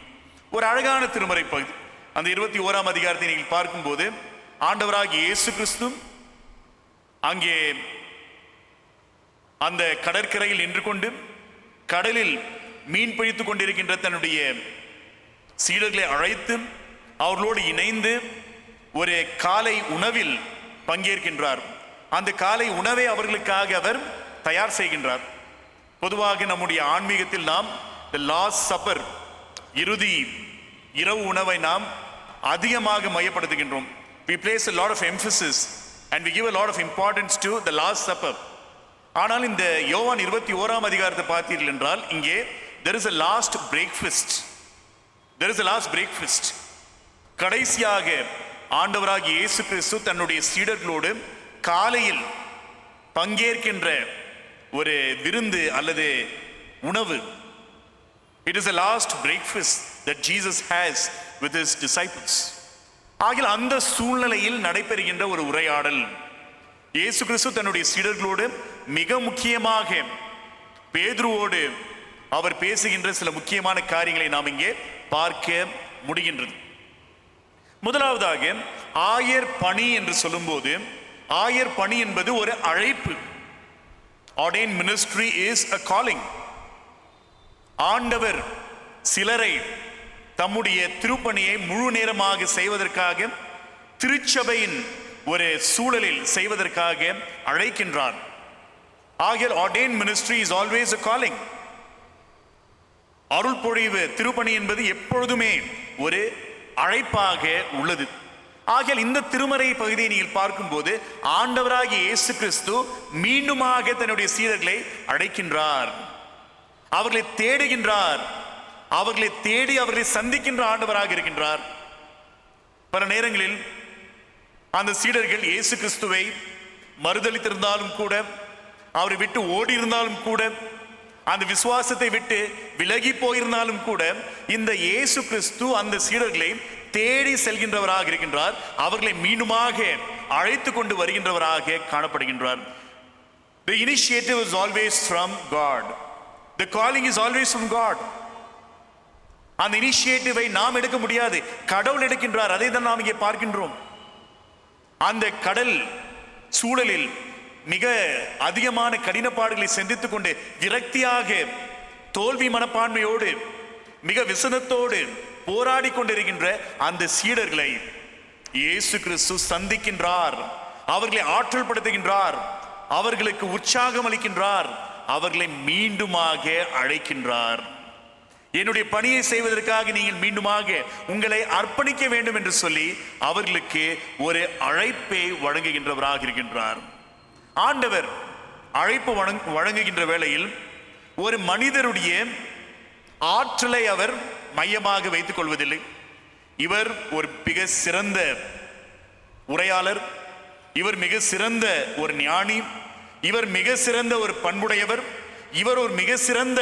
ஒரு அழகான திருமறை பகுதி. அந்த 21ஆம் அதிகாரத்தை நீங்கள் பார்க்கும்போது ஆண்டவராகிய இயேசு கிறிஸ்து அங்கே அந்த கடற்கரையில் நின்று கொண்டு கடலில் மீன் பிடித்துக் கொண்டிருக்கின்ற தன்னுடைய சீடர்களை அழைத்து அவர்களோடு இணைந்து ஒரு காலை உணவில் பங்கேற்கின்றார். அந்த காலை உணவை அவர்களுக்காக அவர் தயார் செய்கின்றார். பொதுவாக நம்முடைய ஆன்மீகத்தில் நாம் the last supper, இறுதி இரவு உணவை நாம் அதிகமாக மையப்படுத்துகின்றோம். We place a lot of emphasis and we give a lot of importance to the last supper. ஆனால் இந்த யோவான் 21ஆம் அதிகாரத்தை பார்த்தீர்கள் என்றால் இங்கே there is a last breakfast. There is a last breakfast. கடைசியாக ஆண்டவராகிய இயேசு கிறிஸ்து தன்னுடைய சீடர்களோடு காலையில் பங்கேற்கின்ற ஒரு விருந்து அல்லது உணவு. It is a last breakfast that Jesus has with his disciples. ஆகிய அந்த சூழ்நிலையில் நடைபெறுகின்ற ஒரு உரையாடல். இயேசு கிறிஸ்து தன்னுடைய சீடர்களோடு மிக முக்கியமாக பேதுருவோடு அவர் பேசுகின்ற சில முக்கியமான காரியங்களை நாம் இங்கே பார்க்க முடிகின்றது. முதலாவதாக ஆயர் பணி என்று சொல்லும்போது ஆயர் பணி என்பது ஒரு அழைப்பு. Ordained ministry is a calling. ஆண்டவர் சிலரை தம்முடைய திருப்பணியை முழு நேரமாக செய்வதற்காக திருச்சபையின் ஒரு சூழலில் செய்வதற்காக அழைக்கின்றார். ஆகிய ordained ministry is always a calling. அருள் பொழிவு திருப்பணி என்பது எப்பொழுதுமே ஒரு அழைப்பாக உள்ளது. ஆகிய இந்த திருமறை பகுதியை நீங்கள் பார்க்கும்போது ஆண்டவராகிய இயேசு கிறிஸ்து மீண்டுமாக தன்னுடைய சீடர்களை அழைக்கின்றார், அவர்களை தேடுகின்றார், அவர்களை தேடி அவர்களை சந்திக்கின்ற ஆண்டவராக இருக்கின்றார். பல நேரங்களில் அந்த சீடர்கள் இயேசு கிறிஸ்துவை மறுதலித்திருந்தாலும் கூட, அவரை விட்டு ஓடி இருந்தாலும் கூட, அந்த விசுவாசத்தை விட்டு விலகி போயிருந்தாலும் கூட, இந்த இயேசு கிறிஸ்து அந்த சீடர்களை தேடி செல்கின்றவராக இருக்கின்றார், அவர்களை மீண்டுமாக அழைத்து கொண்டு வருகின்றவராக காணப்படுகின்றார். The initiative is always from God. The calling is always from God. அந்த இனிஷியேட்டிவை நாம் எடுக்க முடியாது, கடவுள் எடுக்கின்றார். அதை தான் நாம் இங்கே பார்க்கின்றோம். அந்த கடல் சூழலில் மிக அதிகமான கடினப்பாடுகளை சந்தித்துக் கொண்டு விரக்தியாக தோல்வி மனப்பான்மையோடு மிக விசனத்தோடு போராடி கொண்டிருக்கின்ற அந்த சீடர்களை இயேசு கிறிஸ்து சந்திக்கின்றார், அவர்களை ஆற்றல் படுத்துகின்றார், அவர்களுக்கு உற்சாகம் அளிக்கின்றார், அவர்களை மீண்டுமாக அழைக்கின்றார். என்னுடைய பணியை செய்வதற்காக நீங்கள் மீண்டுமாக உங்களை அர்ப்பணிக்க வேண்டும் என்று சொல்லி அவர்களுக்கு ஒரு அழைப்பை வழங்குகின்றவராக இருக்கின்றார். ஆண்டவர் அழைப்பு வழங்குகின்ற வேளையில் ஒரு மனிதருடைய ஆற்றலை அவர் மையமாக வைத்துக் கொள்வதில்லை. இவர் ஒரு மிக சிறந்த உரையாளர், இவர் மிக சிறந்த ஒரு ஞானி, இவர் மிக சிறந்த ஒரு பண்புடையவர், இவர் ஒரு மிக சிறந்த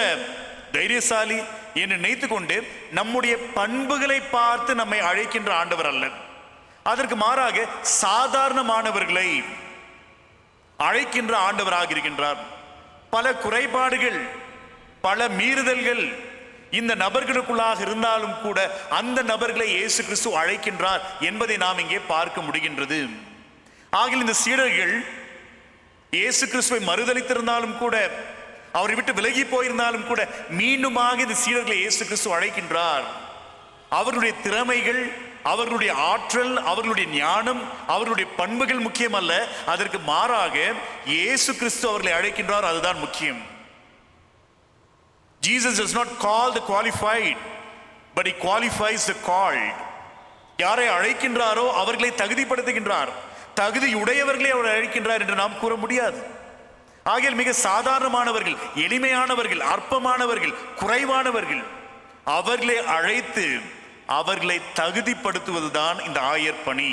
தைரியசாலி என்று நினைத்துக் கொண்டு நம்முடைய பண்புகளை பார்த்து நம்மை அழைக்கின்ற ஆண்டவர் அல்ல. அதற்கு மாறாக சாதாரணமானவர்களை அழைக்கின்ற ஆண்டவராக இருக்கின்றார். பல குறைபாடுகள், பல மீறுதல்கள் இந்த நபர்களுக்குள்ளாக இருந்தாலும் கூட அந்த நபர்களை இயேசு கிறிஸ்து அழைக்கின்றார் என்பதை நாம் இங்கே பார்க்க முடிகின்றது. ஆகிய இந்த சீடர்கள் இயேசு கிறிஸ்துவை மறுதலித்திருந்தாலும் கூட, அவரை விட்டு விலகி போயிருந்தாலும் கூட, மீண்டுமாக இந்த சீடர்களை இயேசு கிறிஸ்து அழைக்கின்றார். அவர்களுடைய திறமைகள், அவர்களுடைய ஆற்றல், அவர்களுடைய ஞானம், அவர்களுடைய பண்புகள் முக்கியம் அல்ல, அதற்கு மாறாக இயேசு கிறிஸ்து அவர்களை அழைக்கின்றார், அதுதான் முக்கியம். Jesus does not call the qualified, but he qualifies the called. யாரை அழைக்கின்றாரோ அவர்களை தகுதிப்படுத்துகின்றார், தகுதியுடையவர்களை அவர் அழைக்கின்றார் என்று நாம் கூற முடியாது. ஆகிய மிக சாதாரணமானவர்கள், எளிமையானவர்கள், அற்பமானவர்கள், குறைவானவர்கள், அவர்களை அழைத்து அவர்களை தகுதிப்படுத்துவதுதான் இந்த ஆயர் பணி.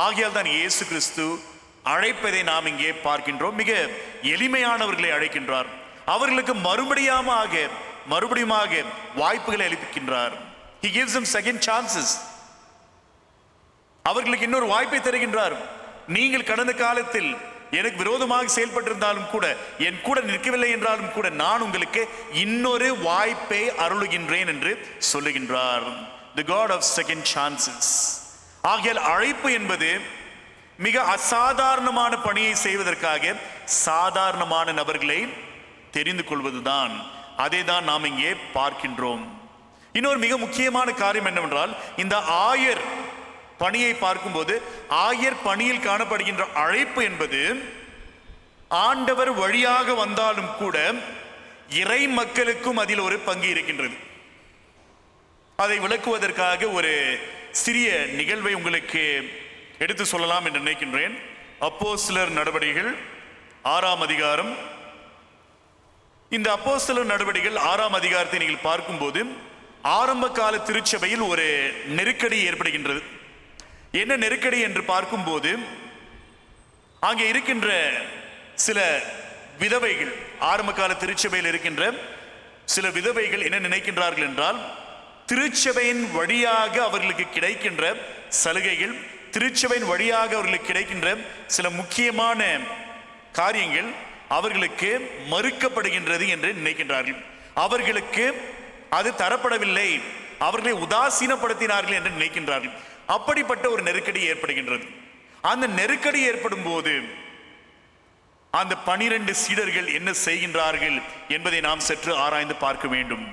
ஆகையால் தான் இயேசு கிறிஸ்து அழைப்பதை நாம் இங்கே பார்க்கின்றோம். மிக எளிமையானவர்களை அழைக்கின்றார், அவர்களுக்கு மறுபடியுமாக வாய்ப்புகளை அளிக்கின்றார். He gives them second chances. அவர்களுக்கு இன்னொரு வாய்ப்பை தருகின்றார். நீங்கள் கடந்த காலத்தில் எனக்கு விரோதமாக செயல்பட்டிருந்தாலும் கூட, என் கூட நிற்கவில்லை என்றாலும் கூட, நான் உங்களுக்கு இன்னொரு வாய்ப்பை அருளுகின்றேன் என்று சொல்லுகின்றார். The God of second chances. ஆகையால் அழைப்பு என்பது மிக அசாதாரணமான பணியை செய்வதற்காக சாதாரணமான நபர்களை தெரிந்து கொள்வதுதான். அதை தான் நாம் இங்கே பார்க்கின்றோம். இன்னொரு மிக முக்கியமான காரியம் என்னவென்றால், இந்த ஆயர் பணியை பார்க்கும்போது ஆயர் பணியில் காணப்படுகின்ற அழைப்பு என்பது ஆண்டவர் வழியாக வந்தாலும் கூட இறை மக்களுக்கும் அதில் ஒரு பங்கு இருக்கின்றது. அதை விளக்குவதற்காக ஒரு சிறிய நிகழ்வை உங்களுக்கு எடுத்து சொல்லலாம் என்று நினைக்கின்றேன். அப்போஸ்தலர் நடவடிக்கைகள் 6ஆம் அதிகாரம். இந்த அப்போஸ்தலர் நடவடிக்கைகள் 6ஆம் அதிகாரத்தை நீங்கள் பார்க்கும்போது ஆரம்ப கால திருச்சபையில் ஒரு நெருக்கடி ஏற்படுகின்றது. என்ன நெருக்கடி என்று பார்க்கும்போது, அங்கே இருக்கின்ற சில விதவைகள், ஆரம்ப கால திருச்சபையில் இருக்கின்ற சில விதவைகள் என்ன நினைக்கின்றார்கள் என்றால், திருச்சபையின் வழியாக அவர்களுக்கு கிடைக்கின்ற சலுகைகள், திருச்சபையின் வழியாக அவர்களுக்கு கிடைக்கின்ற சில முக்கியமான காரியங்கள் அவர்களுக்கு மறுக்கப்படுகின்றது என்று நினைக்கின்றார்கள். அவர்களுக்கு அது தரப்படவில்லை, அவர்களை உதாசீனப்படுத்தினார்கள் என்று நினைக்கின்றார்கள். அப்படிப்பட்ட ஒரு நெருக்கடி ஏற்படுகின்றது. அந்த நெருக்கடி ஏற்படும் போது அந்த 12 சீடர்கள் என்ன செய்கின்றார்கள் என்பதை நாம் சற்று ஆராய்ந்து பார்க்க வேண்டும்.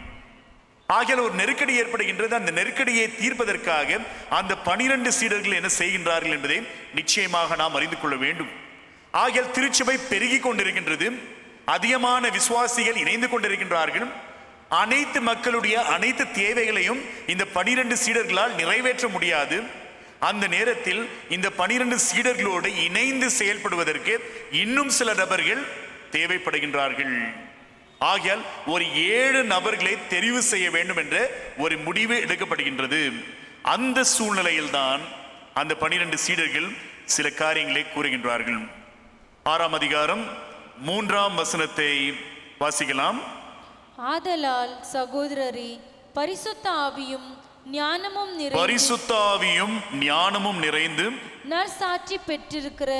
ஆகிய ஒரு நெருக்கடி ஏற்படுகின்றது. அந்த நெருக்கடியை தீர்ப்பதற்காக அந்த 12 சீடர்கள் என்ன செய்கின்றார்கள் என்பதை நிச்சயமாக நாம் அறிந்து கொள்ள வேண்டும். ஆகிய திருச்சபை பெருகி கொண்டிருக்கின்றது. அதிகமான விசுவாசிகள் இணைந்து கொண்டிருக்கின்றார்கள். அனைத்து மக்களுடைய அனைத்து தேவைகளையும் இந்த 12 சீடர்களால் நிறைவேற்ற முடியாது. அந்த நேரத்தில் இந்த 12 சீடர்களோடு இணைந்து செயல்படுவதற்கு இன்னும் சில நபர்கள் தேவைப்படுகின்றார்கள். ஆகையால் ஒரு 7 நபர்களை தெரிவு செய்ய வேண்டும் என்ற ஒரு முடிவு எடுக்கப்படுகின்றது. அந்த சூழ்நிலையில்தான் அந்த 12 சீடர்கள் சில காரியங்களை கூறுகின்றார்கள். 6ஆம் அதிகாரம் 3ஆம் வசனத்தை வாசிக்கலாம். ஆதலால் சகோதரரே, பரிசுத்த ஆவியும் ஞானமும் நிறைந்து நற்சாட்சி பெற்றிருக்கிற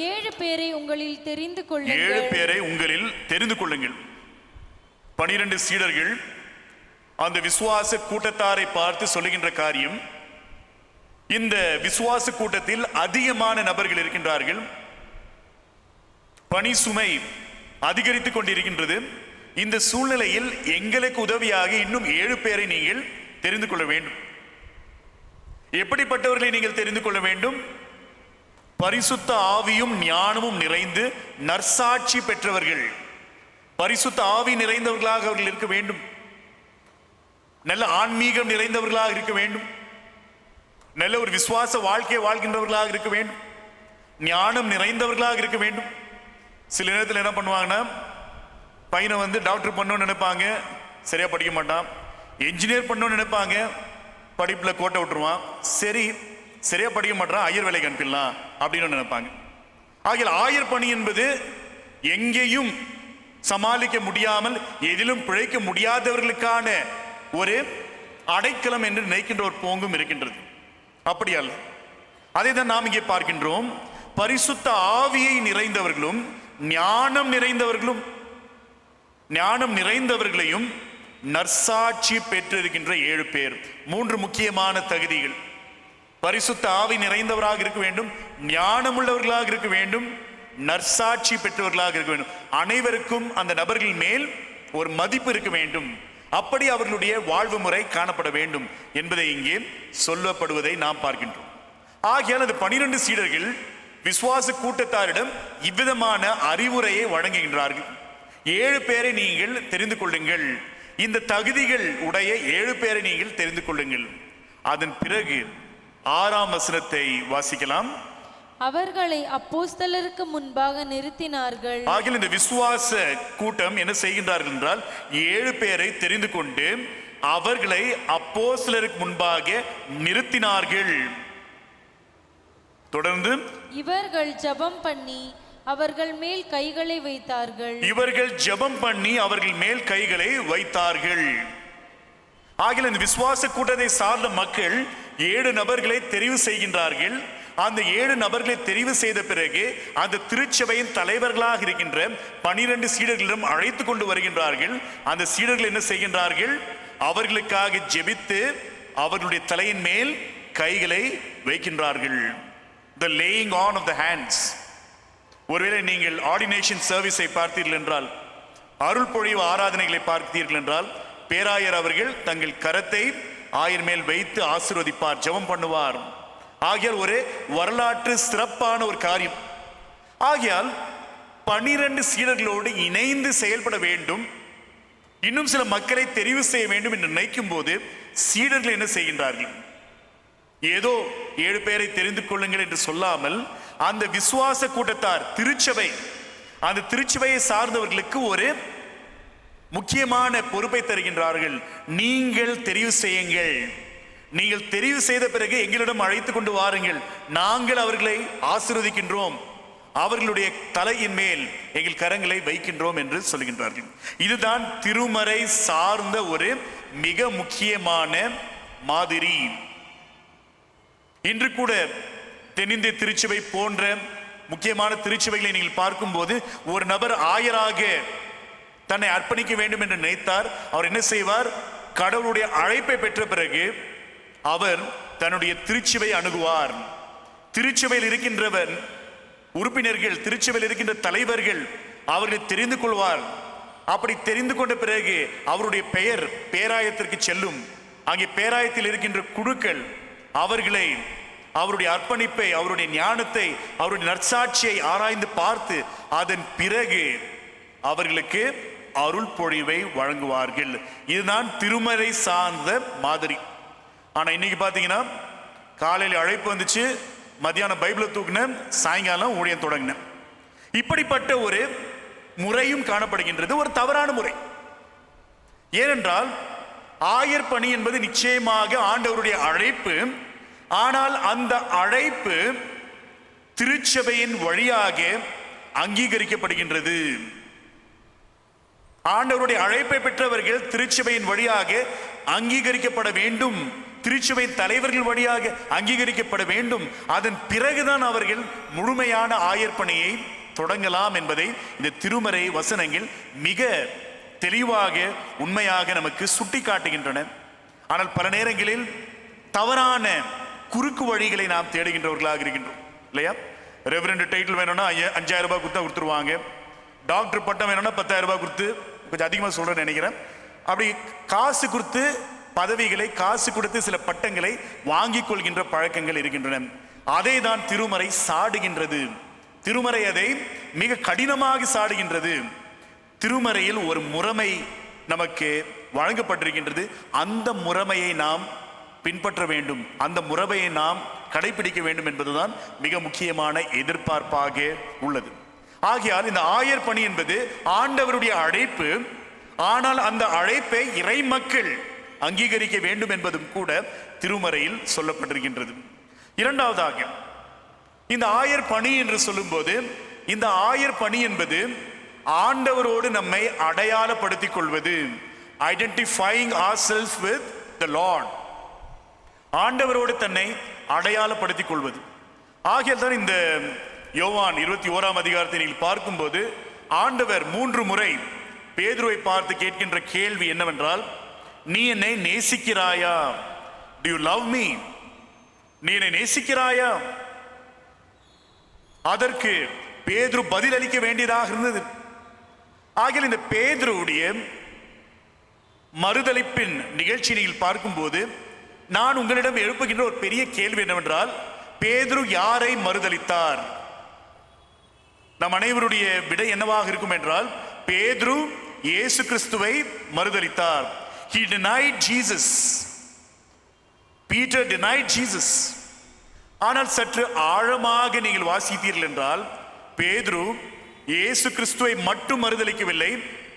7 பேரை உங்களில் தெரிந்து கொள்ளுங்கள். 12 சீடர்கள் அந்த விசுவாச கூட்டத்தாரை பார்த்து சொல்லுகின்ற காரியம், இந்த விசுவாச கூட்டத்தில் அதிகமான நபர்கள் இருக்கின்றார்கள். பணி சுமை அதிகரித்துக் கொண்டிருக்கின்றது. இந்த சூழ்நிலையில் எங்களுக்கு உதவியாக இன்னும் 7 பேரை நீங்கள் தெரிந்து கொள்ள வேண்டும். எப்படிப்பட்டவர்களை நீங்கள் தெரிந்து கொள்ள வேண்டும்? பரிசுத்த ஆவியும் ஞானமும் நிறைந்து நற்சாட்சி பெற்றவர்கள். பரிசுத்த ஆவி நிறைந்தவர்களாக அவர்கள் இருக்க வேண்டும். நல்ல ஆன்மீகம் நிறைந்தவர்களாக இருக்க வேண்டும். நல்ல ஒரு விசுவாச வாழ்க்கையை வாழ்கின்றவர்களாக இருக்க வேண்டும். ஞானம் நிறைந்தவர்களாக இருக்க வேண்டும். சில நேரத்தில் என்ன பண்ணுவாங்கன்னா, பையனை டாக்டர் பண்ணணும்னு நினைப்பாங்க, சரியா படிக்க மாட்டான். என்ஜினியர் பண்ணணும்னு நினைப்பாங்க, படிப்பில் கோட்டை விட்டுருவான். சரியா படிக்க மாட்டான், ஆயர் வேலைக்கு அனுப்பிடலாம் அப்படின்னு நினைப்பாங்க. ஆகிய ஆயர் பணி என்பது எங்கேயும் சமாளிக்க முடியாமல் எதிலும் பிழைக்க முடியாதவர்களுக்கான ஒரு அடைக்கலம் என்று நினைக்கின்ற ஒரு போங்கும் இருக்கின்றது. அப்படியல்ல, அதை தான் நாம் இங்கே பார்க்கின்றோம். பரிசுத்த ஆவியை நிறைந்தவர்களும் ஞானம் நிறைந்தவர்களையும் நற்சாட்சி பெற்றிருக்கின்ற 7 பேர். 3 முக்கியமான தகுதிகள். பரிசுத்த ஆவி நிறைந்தவராக இருக்க வேண்டும், ஞானம் உள்ளவர்களாக இருக்க வேண்டும், நற்சாட்சி பெற்றவர்களாக இருக்க வேண்டும். அனைவருக்கும் அந்த நபர்கள் மேல் ஒரு மதிப்பு இருக்க வேண்டும். அப்படி அவர்களுடைய வாழ்வு முறை காணப்பட வேண்டும் என்பதை இங்கே சொல்லப்படுவதை நாம் பார்க்கின்றோம். ஆகையால் அந்த 12 சீடர்கள் விசுவாச கூட்டத்தாரிடம் இவ்விதமான அறிவுரையை வழங்குகின்றார்கள். 7 பேரை நீங்கள் தெரிந்து கொள்ளுங்கள். இந்த தகுதிகள் உடைய 7 பேரை நீங்கள் தெரிந்து கொள்ளுங்கள். அதன் பிறகு 6ஆம் வசனத்தை வாசிக்கலாம். அவர்களை அப்போஸ்தலருக்கு முன்பாக நிறுத்தினார்கள். ஆகிய இந்த விசுவாச கூட்டம் என்ன செய்கின்றார்கள் என்றால், 7 பேரை தெரிந்து கொண்டு அவர்களை அப்போஸ்தலருக்கு முன்பாக நிறுத்தினார்கள். தொடர்ந்து இவர்கள் ஜெபம் பண்ணி அவர்கள் மேல் கைகளை வைத்தார்கள். ஆகிய இந்த விசுவாச கூட்டத்தை சார்ந்த மக்கள் 7 நபர்களை தெரிவு செய்கின்றார்கள். அந்த 7 நபர்களை தெரிவு செய்த பிறகு அந்த திருச்சபையின் தலைவர்களாக இருக்கின்ற 12 சீடர்களிடம் அழைத்து கொண்டு வருகின்றார்கள். அந்த சீடர்கள் என்ன செய்கின்றார்கள்? அவர்களுக்காக ஜெபித்து அவர்களுடைய தலையின் மேல் கைகளை வைக்கின்றார்கள். The laying on of the hands. ஒருவேளை நீங்கள் ஆர்டினேஷன் சர்வீஸை பார்த்தீர்கள் என்றால், அருள் பொழிவு ஆராதனைகளை பார்த்தீர்கள் என்றால், பேராயர் அவர்கள் தங்கள் கரத்தை ஆயர் மேல் வைத்து ஆசீர்வதிப்பார், ஜெபம் பண்ணுவார். ஆகியால் ஒரு வரலாற்று சிறப்பான ஒரு காரியம். ஆகியால் 12 சீடர்களோடு இணைந்து செயல்பட வேண்டும், இன்னும் சில மக்களை தெரிவு செய்ய வேண்டும் என்று நினைக்கும் போது சீடர்கள் என்ன செய்கின்றார்கள்? ஏதோ 7 பேரை தெரிந்து கொள்ளுங்கள் என்று சொல்லாமல், அந்த விசுவாச கூட்டத்தார் திருச்சபை, அந்த திருச்சபையை சார்ந்தவர்களுக்கு ஒரு முக்கியமான பொறுப்பை தருகின்றார்கள். நீங்கள் தெரிவு செய்யுங்கள், நீங்கள் தெரிவு செய்த பிறகு எங்களிடம் அழைத்து கொண்டு வாருங்கள், நாங்கள் அவர்களை ஆசீர்வதிக்கின்றோம், அவர்களுடைய தலையின் மேல் எங்கள் கரங்களை வைக்கின்றோம் என்று சொல்கின்றார்கள். இதுதான் திருமறை சார்ந்த ஒரு மிக முக்கியமான மாதிரி. இன்று கூட தென்னிந்திய திருச்சபை போன்ற முக்கியமான திருச்சபைகளை நீங்கள் பார்க்கும்போது, ஒரு நபர் ஆயராக தன்னை அர்ப்பணிக்க வேண்டும் என்று நினைத்தார். அவர் என்ன செய்வார்? கடவுளுடைய அழைப்பை பெற்ற பிறகு அவர் தன்னுடைய திருச்சபை அணுகுவார். திருச்சபையில் இருக்கின்றவன் உறுப்பினர்கள், திருச்சபையில் இருக்கின்ற தலைவர்கள் அவர்களை தெரிந்து கொள்வார். அப்படி தெரிந்து கொண்ட பிறகு அவருடைய பெயர் பேராயத்திற்கு செல்லும். அங்கே பேராயத்தில் இருக்கின்ற குழுக்கள் அவர்களை, அவருடைய அர்ப்பணிப்பை, அவருடைய ஞானத்தை, அவருடைய நற்சாட்சியை ஆராய்ந்து பார்த்து அதன் பிறகு அவர்களுக்கு அருள் பொழிவை வழங்குவார்கள். இதுதான் திருமறை சார்ந்த மாதிரி. ஆனா இன்னைக்கு பாத்தீங்கன்னா காலையில் அழைப்பு வந்துச்சு, மத்தியானம் பைபிளை தூக்குனேன், சாயங்காலம் ஊழியம் தொடங்கினேன். இப்படிப்பட்ட ஒரு முறையும் காணப்படுகின்றது. ஒரு தவறான முறை. ஏனென்றால் ஆயர் பணி என்பது நிச்சயமாக ஆண்டவருடைய அழைப்பு. ஆனால் அந்த அழைப்பு திருச்சபையின் வழியாக அங்கீகரிக்கப்படுகின்றது. ஆண்டவருடைய அழைப்பை பெற்றவர்கள் திருச்சபையின் வழியாக அங்கீகரிக்கப்பட வேண்டும். திருச்சபையின் தலைவர்கள் வழியாக அங்கீகரிக்கப்பட வேண்டும். அதன் பிறகுதான் அவர்கள் முழுமையான ஆயர் பணியை தொடங்கலாம் என்பதை இந்த திருமறை வசனங்கள் மிக தெளிவாக உண்மையாக நமக்கு சுட்டி காட்டுகின்றன. ஆனால் பல நேரங்களில் தவறான குறுக்கு வழிகளை நாம் தேடுகின்றவர்களாக இருக்கின்றோம் இல்லையா? ரெவரண்ட் டைட்டில் வேணும்னா 5000 ரூபாய் கொடுத்தா கொடுத்துருவாங்க. டாக்டர் பட்டம் வேணும்னா 10,000 ரூபாய் கொடுத்து, கொஞ்சம் அதிகமாக சொல்றேன்னு நினைக்கிறேன், அப்படி காசு கொடுத்து பதவிகளை, காசு கொடுத்து சில பட்டங்களை வாங்கிக் கொள்கின்ற பழக்கங்கள் இருக்கின்றன. அதை தான் திருமறை சாடுகின்றது. திருமறை அதை மிக கடினமாக சாடுகின்றது. திருமறையில் ஒரு முறைமை நமக்கு வழங்கப்பட்டிருக்கின்றது. அந்த முறைமையை நாம் பின்பற்ற வேண்டும், அந்த முறைமையை நாம் கடைபிடிக்க வேண்டும் என்பதுதான் மிக முக்கியமான எதிர்பார்ப்பாக உள்ளது. ஆகையால் இந்த ஆயர் பணி என்பது ஆண்டவருடைய அழைப்பு. ஆனால் அந்த அழைப்பை இறை மக்கள் அங்கீகரிக்க வேண்டும் என்பதும் கூட திருமறையில் சொல்லப்பட்டிருக்கின்றது. இரண்டாவதாக, இந்த ஆயர் பணி என்று சொல்லும்போது, இந்த ஆயர் பணி என்பது ஆண்டவரோடு நம்மை அடையாளப்படுத்திக் கொள்வது. Identifying ourselves with the Lord. ஆண்டவரோடு தன்னை அடையாளப்படுத்திக் கொள்வது. ஆகையால் தான் இந்த யோவான் 21ஆம் அதிகாரத்தை நீங்கள் பார்க்கும்போது ஆண்டவர் 3 முறை பேதுருவை பார்த்து கேட்கின்ற கேள்வி என்னவென்றால், நீ என்னை நேசிக்கிறாயா? Do you love me? நீ என்னை நேசிக்கிறாயா? அதற்கு பேதுரு பதில் அளிக்க வேண்டியதாக இருந்தது. ஆகிய இந்த பேதுருவுடைய மறுதலிப்பின் நிகழ்ச்சி நீங்கள் பார்க்கும்போது நான் உங்களிடம் எழுப்புகின்ற ஒரு பெரிய கேள்வி என்னவென்றால், பேதுரு யாரை மறுதலித்தார்? நம் அனைவருடைய விடை என்னவாக இருக்கும் என்றால், பேதுரு இயேசு கிறிஸ்துவை மறுதலித்தார். He denied Jesus. Peter denied Jesus. ஆனால் சற்று ஆழமாக நீங்கள் வாசித்தீர்கள் என்றால், பேதுரு இயேசு கிறிஸ்துவை மட்டும் மறுதலிக்கவில்லை,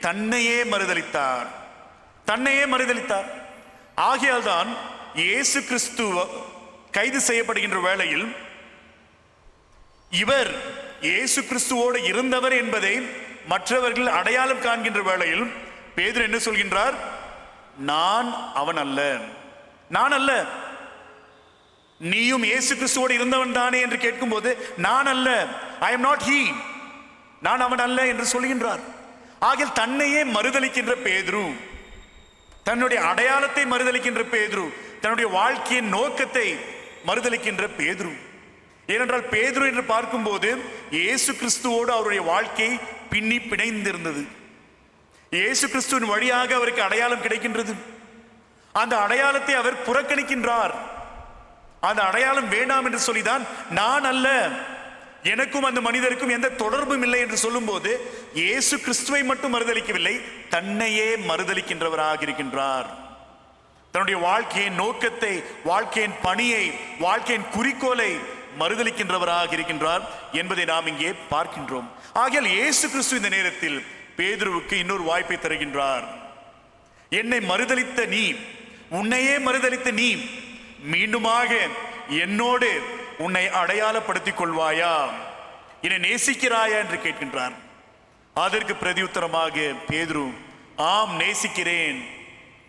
தன்னையே மறுதலித்தார். தன்னையே மறுதலித்தார். ஆகையால் தான் இயேசு கிறிஸ்து கைது செய்யப்படுகின்ற வேளையில் இவர் இயேசு கிறிஸ்துவோடு இருந்தவர் என்பதை மற்றவர்கள் அடையாளம் காண்கின்ற வேளையில் பேதுரு என்ன சொல்கின்றார்? நான் அவன் அல்ல, நான் அல்ல. நீயும் இயேசு கிறிஸ்துவோடு இருந்தவன் தானே என்று கேட்கும்போது, நான் அல்ல, ஐ எம் நாட் ஹீ, நான் அவன் அல்ல என்று சொல்கின்றார். ஆகிய தன்னையே மறுதலிக்கின்ற பேதுரு, தன்னுடைய அடையாளத்தை மறுதலிக்கின்ற பேதுரு, தன்னுடைய வாழ்க்கையின் நோக்கத்தை மறுதலிக்கின்ற பேதுரு. ஏனென்றால் பேதுரு என்று பார்க்கும்போது இயேசு கிறிஸ்துவோடு அவருடைய வாழ்க்கை பின்னி பிணைந்திருந்தது. இயேசு கிறிஸ்துவின் வழியாக அவருக்கு அடையாளம் கிடைக்கின்றது. அந்த அடையாளத்தை அவர் புறக்கணிக்கின்றார். அந்த அடையாளம் வேண்டாம் என்று சொல்லிதான், நான் அல்ல, எனக்கும் அந்த மனிதருக்கும் எந்த தொடர்பும் இல்லை என்று சொல்லும்போது இயேசு கிறிஸ்துவை மட்டும் மறுதலிக்கவில்லை, தன்னையே மறுதலிக்கின்றவராக இருக்கின்றார். தன்னுடைய வாழ்க்கையின் நோக்கத்தை, வாழ்க்கையின் பணியை, வாழ்க்கையின் குறிக்கோளை மறுதலிக்கின்றவராக இருக்கின்றார் என்பதை நாம் இங்கே பார்க்கின்றோம். ஆகையால் இயேசு கிறிஸ்து இந்த நேரத்தில் பேதுருவுக்கு இன்னொரு வாய்ப்பை தருகின்றார். என்னை மறுதலித்த நீ, உன்னையே மறுதலித்த நீ, மீண்டுமாக என்னோடு உன்னை அடையாளப்படுத்திக் கொள்வாயா? என்னை நேசிக்கிறாயா என்று கேட்கின்றார். அதற்கு பிரதியுத்தரமாக பேதுரு, ஆம் நேசிக்கிறேன்,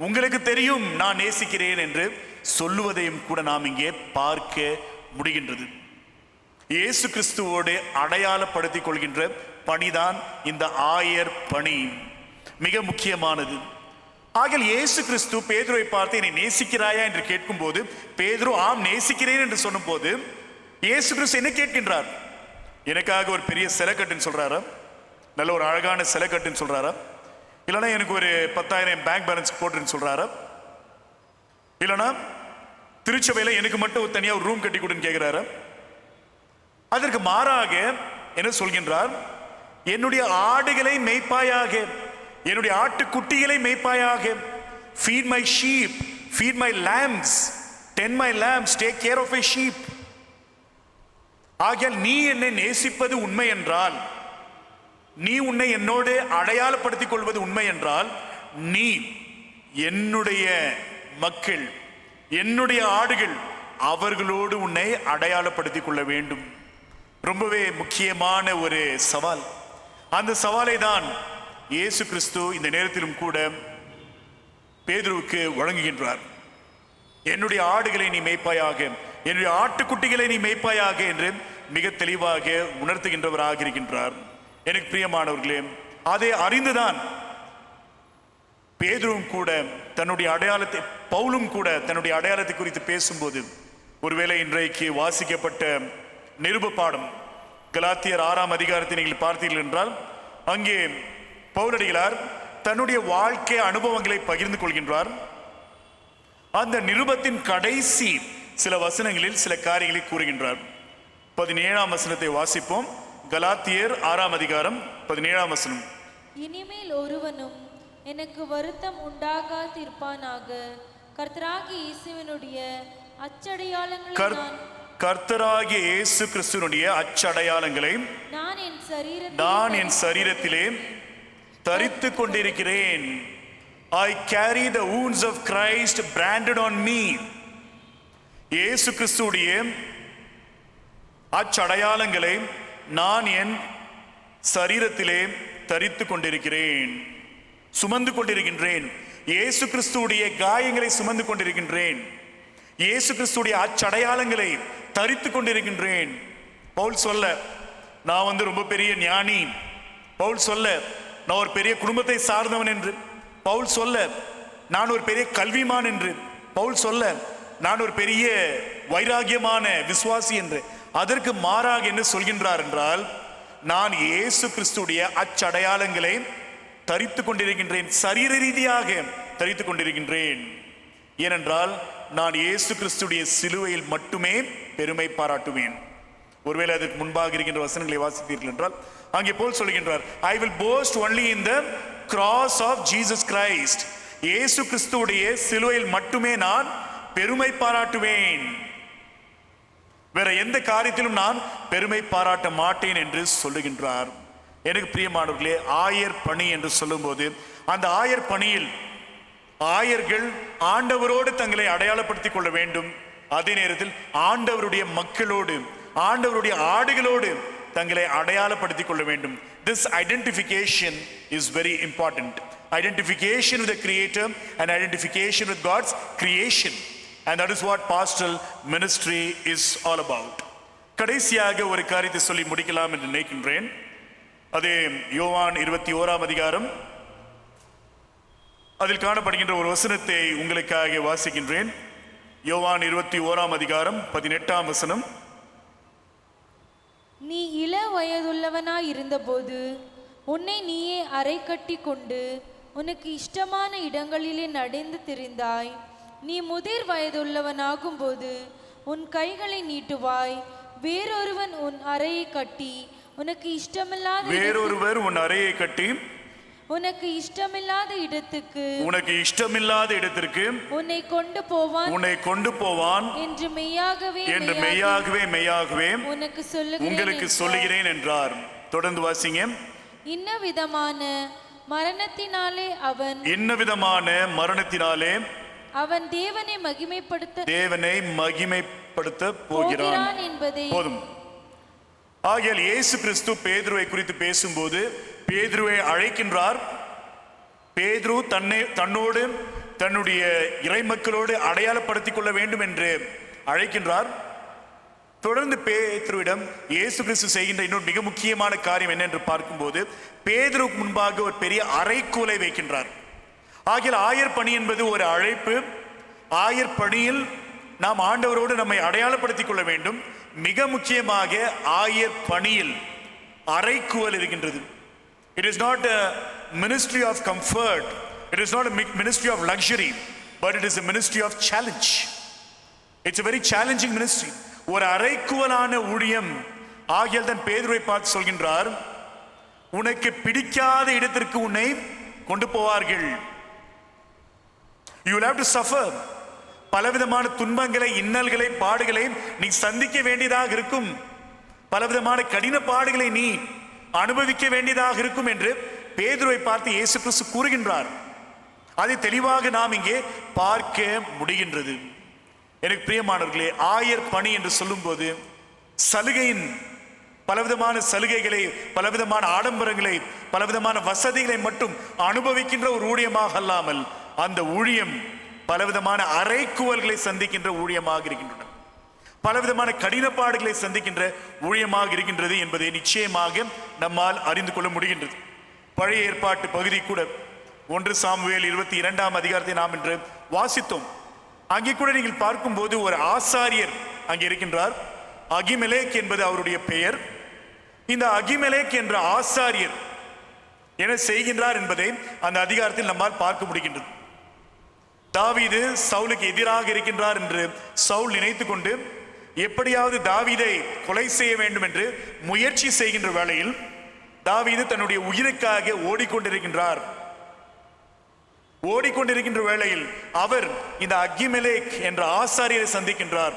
உங்களுக்கு தெரியும் நான் நேசிக்கிறேன் என்று சொல்லுவதையும் கூட நாம் இங்கே பார்க்க முடிகின்றது. இயேசு கிறிஸ்துவோடு அடையாளப்படுத்திக் கொள்கின்ற பணிதான் இந்த ஆயர் பணி, மிக முக்கியமானது. ஆகிய இயேசு கிறிஸ்து பேதுருவை பார்த்து என்னை நேசிக்கிறாயா என்று கேட்கும் போது பேதுரு ஆம் நேசிக்கிறேன் என்று சொன்ன போது இயேசு கிறிஸ்து என்ன கேட்கின்றார்? எனக்காக ஒரு பெரிய சிலை கட்டுன்னு சொல்றாரா? நல்ல ஒரு அழகான சிலை கட்டுன்னு சொல்றாரா? இல்லைன்னா எனக்கு ஒரு 10,000 பேங்க் பேலன்ஸ் போட்டுன்னு சொல்றாரா? இல்லைன்னா திருச்சபையில் எனக்கு மட்டும் தனியாக ஒரு ரூம் கட்டி கொடுன்னு கேட்கிறாரா? அதற்கு மாறாக என்ன சொல்கின்றார்? என்னுடைய ஆடுகளை மேய்ப்பாயாக, என்னுடைய ஆட்டுக்குட்டிகளை மேய்ப்பாயாக. feed my sheep, feed my lambs, tend my lambs, take care of my sheep. ஆகையால் நீ என்னை நேசிப்பது உண்மை என்றால், நீ உன்னை என்னோடு அடையாளப்படுத்திக் கொள்வது உண்மை என்றால், நீ என்னுடைய மக்கள், என்னுடைய ஆடுகள், அவர்களோடு உன்னை அடையாளப்படுத்திக் கொள்ள வேண்டும். ரொம்பவே முக்கியமான ஒரு சவால். அந்த சவாலை தான் இயேசு கிறிஸ்து இந்த நேரத்திலும் கூட பேதுருவுக்கு வழங்குகின்றார். என்னுடைய ஆடுகளை நீ மேய்ப்பாயாக, என்னுடைய ஆட்டுக்குட்டிகளை நீ மேய்ப்பாயாக என்று மிக தெளிவாக உணர்த்துகின்றவராக இருக்கின்றார். எனக்கு பிரியமானவர்களே, அதை அறிந்துதான் பேதுருவும் கூட தன்னுடைய அடையாளத்தை, பவுலும் கூட தன்னுடைய அடையாளத்தை குறித்து பேசும்போது, ஒருவேளை இன்றைக்கு வாசிக்கப்பட்ட நிருப பாடம் கலாத்தியர் 6ஆம் அதிகாரத்தை நீங்கள் பார்த்தீர்கள் என்றால், அங்கே பவுலடிகளார் தன்னுடைய வாழ்க்கை அனுபவங்களை பகிர்ந்து கொள்கின்றார். அந்த நிருபத்தின் கடைசி சில வசனங்களில் சில காரியங்களை கூறுகின்றார். 17ஆம் வசனத்தை வாசிப்போம். கலாத்தியர் 6ஆம் அதிகாரம் 17ஆம் வசனம். இனிமேல் ஒருவனும் எனக்கு வருத்தம் உண்டாகாதிருப்பானாக, கர்த்தராகிய இயேசுவினுடைய அச்சடையாளங்களை கர்த்தராகிய இயேசு கிறிஸ்துவினுடைய அச்சடையாளங்களை நான் என் சரீரத்திலே தரித்து கொண்டிருக்கிறேன். I carry the wounds of Christ branded on me. இயேசு கிறிஸ்துவுடைய அச்சடையாளங்களை நான் என் சரீரத்திலே தரித்து கொண்டிருக்கிறேன், சுமந்து கொண்டிருக்கின்றேன். இயேசு கிறிஸ்துவுடைய காயங்களை சுமந்து கொண்டிருக்கின்றேன். இயேசு கிறிஸ்துடைய அச்சடையாளங்களை தரித்து கொண்டிருக்கின்றேன். பவுல் சொல்ல, நான் ரொம்ப பெரிய ஞானி. பவுல் சொல்ல, நான் ஒரு பெரிய குடும்பத்தை சார்ந்தவன் என்று. பவுல் சொல்ல, நான் ஒரு பெரிய கல்விமான் என்று. பவுல் சொல்ல, நான் ஒரு பெரிய வைராகியமான விசுவாசி என்று. அதற்கு மாறாக என்ன சொல்கின்றார் என்றால், நான் இயேசு கிறிஸ்துடைய அச்சடையாளங்களை தரித்து கொண்டிருக்கின்றேன், சரீர ரீதியாக தரித்து கொண்டிருக்கின்றேன். ஏனென்றால் நான் இயேசு கிறிஸ்துடைய சிலுவையில் மட்டுமே பெருமை பாராட்டுவேன். ஒருவேளை அதற்கு முன்பாக இருக்கின்ற வசனங்களை வாசித்தீர்கள் என்றால், அங்கே போல் சொல்கின்றார், I will boast only in the cross of Jesus Christ. இயேசு கிறிஸ்துவுடைய சிலுவையில் மட்டுமே நான் பெருமை பாராட்டுவேன், வேற எந்த காரியத்திலும் நான் பெருமை பாராட்ட மாட்டேன் என்று சொல்லுகின்றார். எனக்கு பிரியமானவர்களே, ஆயர் பணி என்று சொல்லும்போது, அந்த ஆயர் பணியில் ஆயர்கள் ஆண்டவரோடு தங்களை அடையாளப்படுத்திக் கொள்ள வேண்டும். அதே நேரத்தில் ஆண்டவருடைய மக்களோடு, ஆண்டவருடைய ஆடுகளோடு தங்களை அடையாளப்படுத்திக் கொள்ள வேண்டும். This identification is very important. Identification with the Creator and identification with God's creation. And that is what pastoral ministry is all about. கடைசியாக ஒரு காரியத்தை சொல்லி முடிக்கலாம் என்று நினைக்கின்றேன். அது யோவான் 21ஆம் அதிகாரம், அதில் காணப்படுகின்ற ஒரு வசனத்தை உங்களுக்காக வாசிக்கின்றேன். யோவான் 21ஆம் அதிகாரம் 18ஆம் வசனம். நீ இள வயதுள்ளவனாய் இருந்தபோது உன்னை நீயே அரை கட்டி கொண்டு உனக்கு இஷ்டமான இடங்களிலே நடந்து திரிந்தாய். நீ முதிர் வயதுள்ளவனாகும் போது உன் கைகளை நீட்டுவாய். வேறொருவன் உன் அறையை கட்டி உனக்கு இஷ்டமில்லாத உனக்கு இஷ்டமில்லாத இடத்துக்கு உன்னை கொண்டு போவான் என்று மெய்யாகவே உங்களுக்கு சொல்லுகிறேன் என்றார். தொடர்ந்து வாசிங்க. இன்ன விதமான மரணத்தினாலே அவன் தேவனை மகிமைப்படுத்த போகிறான் என்பதை. போதும். ஆகையால் இயேசு கிறிஸ்து பேதுருவை குறித்து பேசும்போது பேதுருவை அழைக்கின்றார். பேதுரு தன்னோடு தன்னுடைய இறைமக்களோடு அடையாளப்படுத்திக் கொள்ள வேண்டும் என்று அழைக்கின்றார். தொடர்ந்து பேதுருவிடம் இயேசு கிறிஸ்து செய்கின்ற இன்னொரு மிக முக்கியமான காரியம் என்ன என்று பார்க்கும்போது, பேதுருக்கு முன்பாக ஒரு பெரிய அறைக்கூலை வைக்கின்றார். ஆகிய ஆயர் பணி என்பது ஒரு அழைப்பு. ஆயர் பணியில் நாம் ஆண்டவரோடு நம்மை அடையாளப்படுத்திக் கொள்ள வேண்டும். மிக முக்கியமாக ஆயர் பணியில் அறைக்குவல் இருக்கின்றது. It is not a ministry of comfort, it is not a ministry of luxury, but it is a ministry of challenge. It's a very challenging ministry. ஒரு அறைக்குவலான ஊழியம். ஆகியால் தான் பேதுருவை பார்த்து சொல்கின்றார், உனக்கு பிடிக்காத இடத்திற்கு உன்னை கொண்டு போவார்கள். You will have to suffer. பலவிதமான துன்பங்களை, இன்னல்களை, பாடுகளை நீ சந்திக்க வேண்டியதாக இருக்கும். பலவிதமான கடின பாடுகளை நீ அனுபவிக்க வேண்டியதாக இருக்கும் என்று பேதுருவை பார்த்து இயேசு கிறிஸ்து கூறுகின்றார். அதை தெளிவாக நாம் இங்கே பார்க்க முடிகின்றது. எனக்கு பிரியமானவர்களே, ஆயர் பணி என்று சொல்லும்போது சலுகையின் பலவிதமான சலுகைகளை, பலவிதமான ஆடம்பரங்களை, பலவிதமான வசதிகளை மட்டும் அனுபவிக்கின்ற ஒரு ஊழியமாக அல்லாமல் அந்த ஊழியம் பலவிதமான அறைக்குவல்களை சந்திக்கின்ற ஊழியமாக இருக்கின்றன. பலவிதமான கடினப்பாடுகளை சந்திக்கின்ற ஊழியமாக இருக்கின்றது என்பதை நிச்சயமாக நம்மால் அறிந்து கொள்ள முடிகின்றது. பழைய ஏற்பாட்டு பகுதி கூட 1 சாமுவேல் 22ஆம் அதிகாரத்தை நாம் இன்று வாசித்தோம். அங்கே கூட நீங்கள் பார்க்கும்போது ஒரு ஆசாரியர் அங்கே இருக்கின்றார். அகிமெலேக் என்பது அவருடைய பெயர். இந்த அகிமெலேக் என்ற ஆசாரியர் என்ன செய்கின்றார் என்பதை அந்த அதிகாரத்தில் நம்மால் பார்க்க முடிகின்றது. தாவீது சவுலுக்கு எதிராக இருக்கின்றார் என்று சவுல் நினைத்து கொண்டு எப்படியாவது தாவீதை கொலை செய்ய வேண்டும் என்று முயற்சி செய்கின்ற வேளையில் தாவீது தன்னுடைய உயிருக்காக ஓடிக்கொண்டிருக்கின்ற வேளையில் அவர் இந்த அகிமெலேக் என்ற ஆசாரியரை சந்திக்கின்றார்.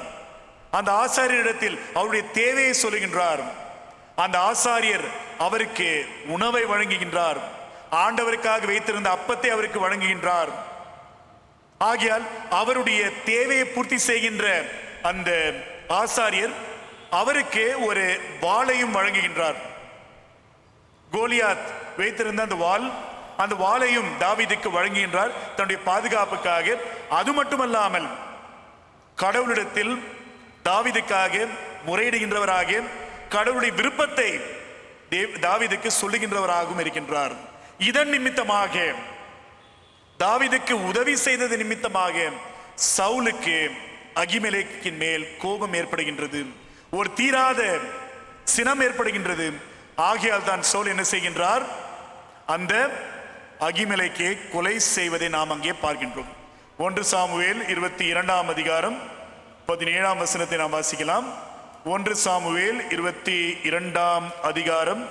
அந்த ஆசாரியரிடத்தில் அவருடைய தேவையை சொல்லுகின்றார். அந்த ஆசாரியர் அவருக்கு உணவை வழங்குகின்றார். ஆண்டவருக்காக வைத்திருந்த அப்பத்தை அவருக்கு வழங்குகின்றார். ஆகையால் அவருடைய தேவையை பூர்த்தி செய்கின்ற அந்த ஆசாரியர் அவருக்கு ஒரு வாளையும் வழங்குகின்றார். கோலியாத் வைத்திருந்த அந்த வாளையும் தாவீதுக்கு வழங்குகின்றார் தன்னுடைய பாதுகாப்புக்காக. அது மட்டுமல்லாமல் கடவுளிடத்தில் தாவீதுக்காக முறையிடுகின்றவராக, கடவுளுடைய விருப்பத்தை தாவீதுக்கு சொல்லுகின்றவராகவும் இருக்கின்றார். இதன் நிமித்தமாக, தாவீதுக்கு உதவி செய்தது நிமித்தமாக சவுலுக்கு அகிமெலேக்கின் மேல் கோபம் ஏற்படுகின்றது. ஒரு தீராத சினம் ஏற்படுகின்றது. ஆகையால் தான் சவுல் என்ன செய்கின்றார்? அந்த அகிமெலேக்கை கொலை செய்வதை நாம் அங்கே பார்க்கின்றோம். 1 சாமுவேல் 22ஆம் அதிகாரம் 17ஆம் வசனத்தை நாம் வாசிக்கலாம். 1 சாமுவேல் 22ஆம் அதிகாரம்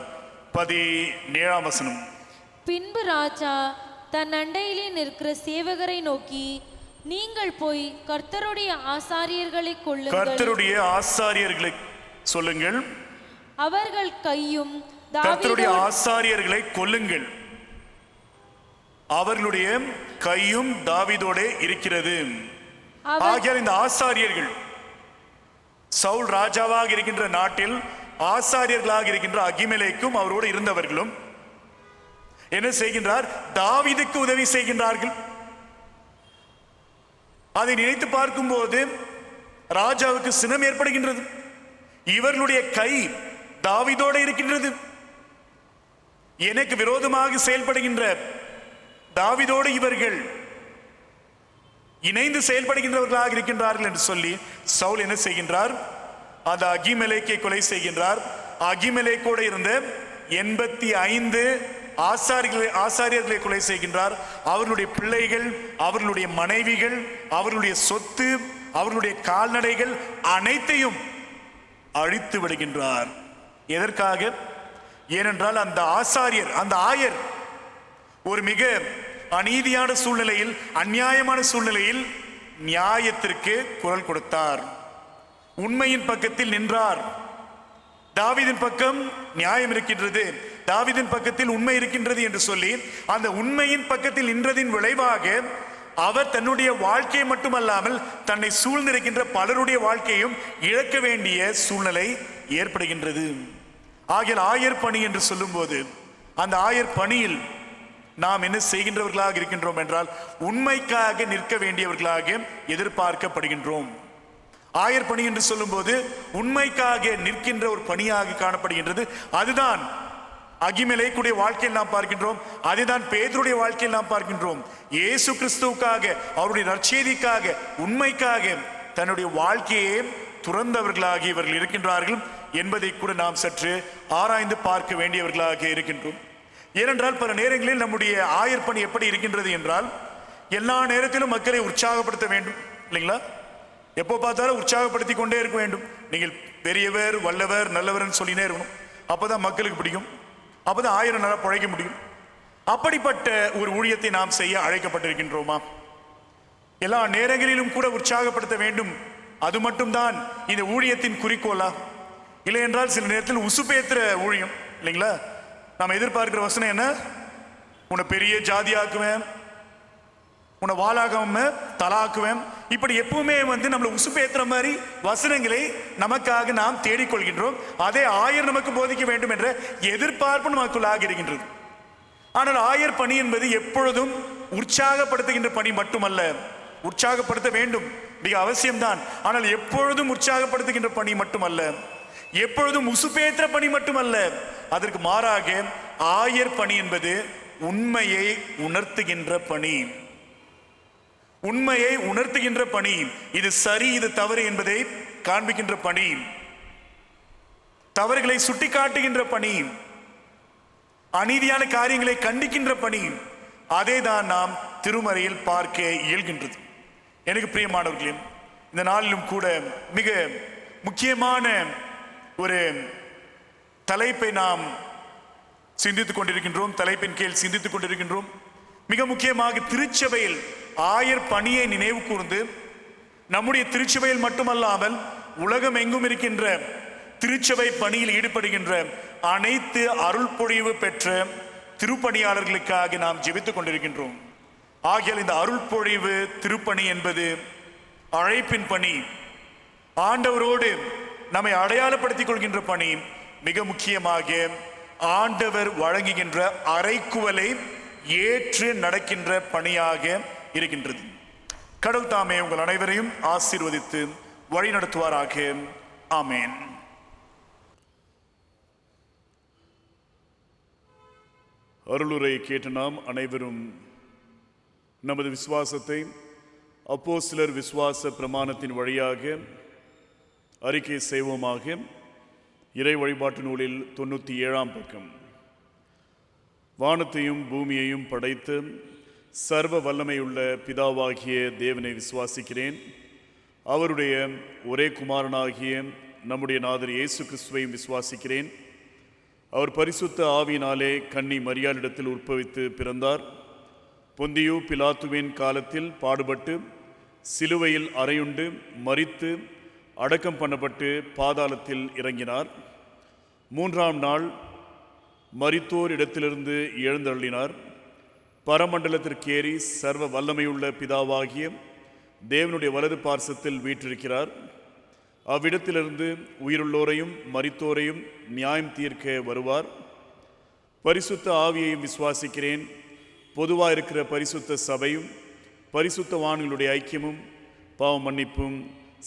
17ஆம் வசனம். பின்பு ராஜா தன் அண்டையிலே நிற்கிற சேவகரை நோக்கி, நீங்கள் போய் கர்த்தருடைய ஆசாரியர்களை கொல்லுங்கள். கர்த்தருடைய ஆசாரியர்களை சொல்லுங்கள். அவர்கள் கையும் கர்த்தருடைய ஆசாரியர்களை கொல்லுங்கள். அவர்களுடைய கையும் தாவீதோடு இருக்கிறது. ஆகையால் இந்த ஆசாரியர்கள் சவுல் ராஜாவாக இருக்கின்ற நாட்டில் ஆசாரியர்களாக இருக்கின்ற அகிமெலேக்கும் அவரோடு இருந்தவர்களும் என்ன செய்கின்றார்? தாவீதுக்கு உதவி செய்கின்றார்கள். அதை நினைத்து பார்க்கும்போது ராஜாவுக்கு சினம் ஏற்படுகின்றது. இவர்களுடைய கை தாவீதோடு இருக்கின்றது. எனக்கு விரோதமாக செயல்படுகின்ற தாவீதோடு இவர்கள் இணைந்து செயல்படுகின்றவர்களாக இருக்கின்றார்கள் என்று சொல்லி சவுல் என்ன செய்கின்றார்? அந்த அகிமெலேக்கை கொலை செய்கின்றார். அகிமெலேக்கோடு இருந்த 85 ஆசாரியர்களை கொலை செய்கின்றார். அவர்களுடைய பிள்ளைகள், அவர்களுடைய மனைவிகள், அவர்களுடைய சொத்து, அவர்களுடைய கால்நடைகள் அனைத்தையும் அழித்து விடுகின்றார். எதற்காக? ஏனென்றால் அந்த ஆசாரியர், அந்த ஆயர் ஒரு மிக அநீதியான சூழ்நிலையில், அநியாயமான சூழ்நிலையில் நியாயத்திற்கு குரல் கொடுத்தார். உண்மையின் பக்கத்தில் நின்றார். தாவீதின் பக்கம் நியாயம் இருக்கின்றது, தாவீதின் பக்கத்தில் உண்மை இருக்கின்றது என்று சொல்லி அந்த உண்மையின் பக்கத்தில் நின்றதின் விளைவாக அவர் தன்னுடைய வாழ்க்கையை மட்டுமல்லாமல் தன்னை சூழ்ந்திருக்கின்ற பலருடைய வாழ்க்கையும் இழக்க வேண்டிய சூழ்நிலை ஏற்படுகின்றது. ஆகிய ஆயர் பணி என்று சொல்லும்போது அந்த ஆயர் பணியில் நாம் என்ன செய்கின்றவர்களாக இருக்கின்றோம் என்றால் உண்மைக்காக நிற்க வேண்டியவர்களாக எதிர்பார்க்கப்படுகின்றோம். ஆயர் பணி என்று சொல்லும்போது உண்மைக்காக நிற்கின்ற ஒரு பணியாக காணப்படுகின்றது. அதுதான் அகிமெலேக்குடைய வாழ்க்கையில் நாம் பார்க்கின்றோம். அதுதான் பேதுருடைய வாழ்க்கையில் நாம் பார்க்கின்றோம். இயேசு கிறிஸ்துவுக்காக, அவருடைய நற்செய்திக்காக, உண்மைக்காக தன்னுடைய வாழ்க்கையை துறந்தவர்களாக இவர்கள் இருக்கின்றார்கள் என்பதை கூட நாம் சற்று ஆராய்ந்து பார்க்க வேண்டியவர்களாக இருக்கின்றோம். ஏனென்றால் பல நேரங்களில் நம்முடைய ஆயர் பணி எப்படி இருக்கின்றது என்றால், எல்லா நேரத்திலும் மக்களை உற்சாகப்படுத்த வேண்டும் இல்லைங்களா? எப்போ பார்த்தாலும் உற்சாகப்படுத்தி கொண்டே இருக்க வேண்டும். நீங்கள் பெரியவர், வல்லவர், நல்லவர்னு சொல்லினே இருக்கணும். அப்போதான் மக்களுக்கு பிடிக்கும், அப்போதான் ஆயிரம் நல்லா பழைக்க முடியும். அப்படிப்பட்ட ஒரு ஊழியத்தை நாம் செய்ய அழைக்கப்பட்டிருக்கின்றோமா? எல்லா நேரங்களிலும் கூட உற்சாகப்படுத்த வேண்டும், அது மட்டும்தான் இந்த ஊழியத்தின் குறிக்கோளா? இல்லை என்றால் சில நேரத்தில் உசுப்பேத்துற ஊழியம் இல்லைங்களா? நாம் எதிர்பார்க்கிற வசனம் என்ன? உன்னை பெரிய ஜாதி ஆக்குவேன், உன்னை வாளாகாம தலாக்குவேன். இப்படி எப்பவுமே நம்மளை உசுப்பேத்துற மாதிரி வசனங்களை நமக்காக நாம் தேடிக்கொள்கின்றோம். அதே ஆயர் நமக்கு போதிக்க வேண்டும் என்ற எதிர்பார்ப்பு நமக்குள்ளாக இருக்கின்றது. ஆனால் ஆயர் பணி என்பது எப்பொழுதும் உற்சாகப்படுத்துகின்ற பணி மட்டுமல்ல. உற்சாகப்படுத்த வேண்டும், மிக அவசியம்தான். ஆனால் எப்பொழுதும் உற்சாகப்படுத்துகின்ற பணி மட்டுமல்ல, எப்பொழுதும் உசுப்பேற்ற பணி மட்டுமல்ல. அதற்கு மாறாக ஆயர் பணி என்பது உண்மையை உணர்த்துகின்ற பணி. உண்மையை உணர்த்துகின்ற பணி. இது சரி, இது தவறு என்பதை காண்பிக்கின்ற பணி, தவறுகளை சுட்டி காட்டுகின்ற பணி, அநீதியான காரியங்களை கண்டிக்கின்ற பணி. அதை தான் நாம் திருமறையில் பார்க்க இயல்கின்றது. எனக்கு பிரியமானவர்களே, இந்த நாளிலும் கூட மிக முக்கியமான ஒரு தலைப்பை நாம் சிந்தித்துக் கொண்டிருக்கின்றோம். தலைப்பின் கீழ் சிந்தித்துக் கொண்டிருக்கின்றோம். மிக முக்கியமாக திருச்சபையில் ஆயர் பணியை நினைவு கூர்ந்து, நம்முடைய திருச்சபையில் மட்டுமல்லாமல் உலகம் எங்கும் இருக்கின்ற திருச்சபை பணியில் ஈடுபடுகின்ற அனைத்து அருள் பொழிவு பெற்ற திருப்பணியாளர்களுக்காக நாம் ஜெபித்துக் கொண்டிருக்கின்றோம். ஆகையால் இந்த அருள் பொழிவு திருப்பணி என்பது அழைப்பின் பணி, ஆண்டவரோடு நம்மை அடையாளப்படுத்திக் கொள்கின்ற பணி. மிக முக்கியமாக ஆண்டவர் வழங்குகின்ற அறைக்குவலை ஏற்று நடக்கின்ற பணியாக இருக்கின்றது. கடவுள் தாமே உங்கள் அனைவரையும் ஆசீர்வதித்து வழி நடத்துவாராக. ஆமேன். அருளுரை கேட்டு நாம் அனைவரும் நமது விசுவாசத்தை அப்போஸ்தலர் விசுவாச பிரமாணத்தின் வழியாக அறிக்கை செய்வோமாக. இறை வழிபாட்டு நூலில் 97ஆம் பக்கம். வானத்தையும் பூமியையும் படைத்து சர்வ வல்லமையுள்ள பிதாவாகிய தேவனை விசுவாசிக்கிறேன். அவருடைய ஒரே குமாரனாகிய நம்முடைய நாதர் இயேசு கிறிஸ்துவையும் விசுவாசிக்கிறேன். அவர் பரிசுத்த ஆவியினாலே கன்னி மரியாளிடத்தில் உற்பவித்து பிறந்தார். பொந்தியு பிலாத்துவின் காலத்தில் பாடுபட்டு சிலுவையில் அறையுண்டு மரித்து அடக்கம் பண்ணப்பட்டு பாதாளத்தில் இறங்கினார். 3ஆம் நாள் மரித்தோர் இடத்திலிருந்து எழுந்தருளினார். பரமண்டலத்திற்கேறி சர்வ வல்லமையுள்ள பிதாவாகிய தேவனுடைய வலது பார்சத்தில் வீற்றிருக்கிறார். அவ்விடத்திலிருந்து உயிருள்ளோரையும் மரித்தோரையும் நியாயம் தீர்க்க வருவார். பரிசுத்த ஆவியையும் விசுவாசிக்கிறேன். பொதுவாக இருக்கிற பரிசுத்த சபையும் பரிசுத்தவான்களுடைய ஐக்கியமும் பாவ மன்னிப்பும்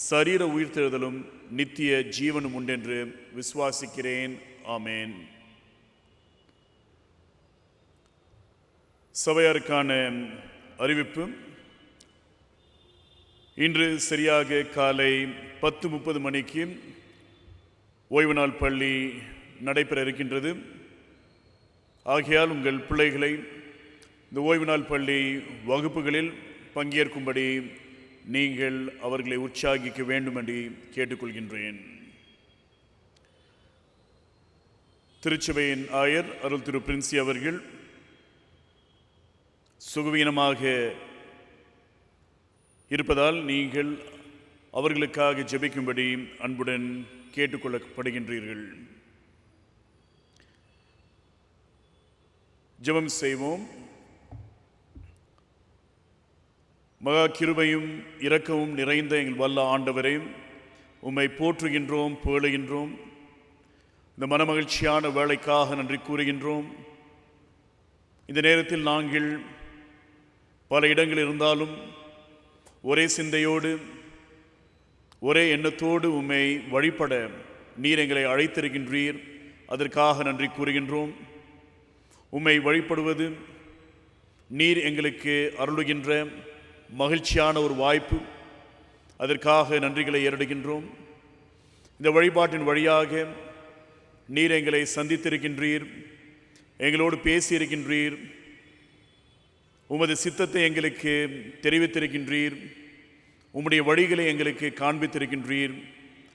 சரீர உயிர்த்தெழுதலும் நித்திய ஜீவனும் உண்டென்று விசுவாசிக்கிறேன். ஆமேன். சபையாருக்கான அறிவிப்பு. இன்று சரியாக காலை 10:30 மணிக்கு ஓய்வு நாள் பள்ளி நடைபெற இருக்கின்றது. ஆகையால் உங்கள் பிள்ளைகளை இந்த ஓய்வு நாள் பள்ளி வகுப்புகளில் பங்கேற்கும்படி நீங்கள் அவர்களை உற்சாகிக்க வேண்டும் என்று கேட்டுக்கொள்கின்றேன். திருச்சபையின் ஆயர் அருள் திரு பிரின்சி அவர்கள் சுகவீனமாக இருப்பதால் நீங்கள் அவர்களுக்காக ஜெபிக்கும்படி அன்புடன் கேட்டுக்கொள்ளப்படுகின்றீர்கள். ஜெபம் செய்வோம். மகா கிருபையும் இரக்கமும் நிறைந்த எங்கள் வல்ல ஆண்டவரே, உம்மை போற்றுகின்றோம், புகழுகின்றோம். இந்த மனமகிழ்ச்சியான வேலைக்காக நன்றி கூறுகின்றோம். இந்த நேரத்தில் நாங்கள் பல இடங்கள் இருந்தாலும் ஒரே சிந்தையோடு ஒரே எண்ணத்தோடு உம்மை வழிபட நீர் எங்களை அழைத்திருக்கின்றீர். அதற்காக நன்றி கூறுகின்றோம். உம்மை வழிபடுவது நீர் எங்களுக்கு அருளுகின்ற மகிழ்ச்சியான ஒரு வாய்ப்பு. அதற்காக நன்றிகளை ஏறடுகின்றோம். இந்த வழிபாட்டின் வழியாக நீர் எங்களை சந்தித்திருக்கின்றீர், எங்களோடு பேசியிருக்கின்றீர், உமது சித்தத்தை எங்களுக்கு தெரிவித்திருக்கின்றீர், உம்முடைய வழிகளை எங்களுக்கு காண்பித்திருக்கின்றீர்.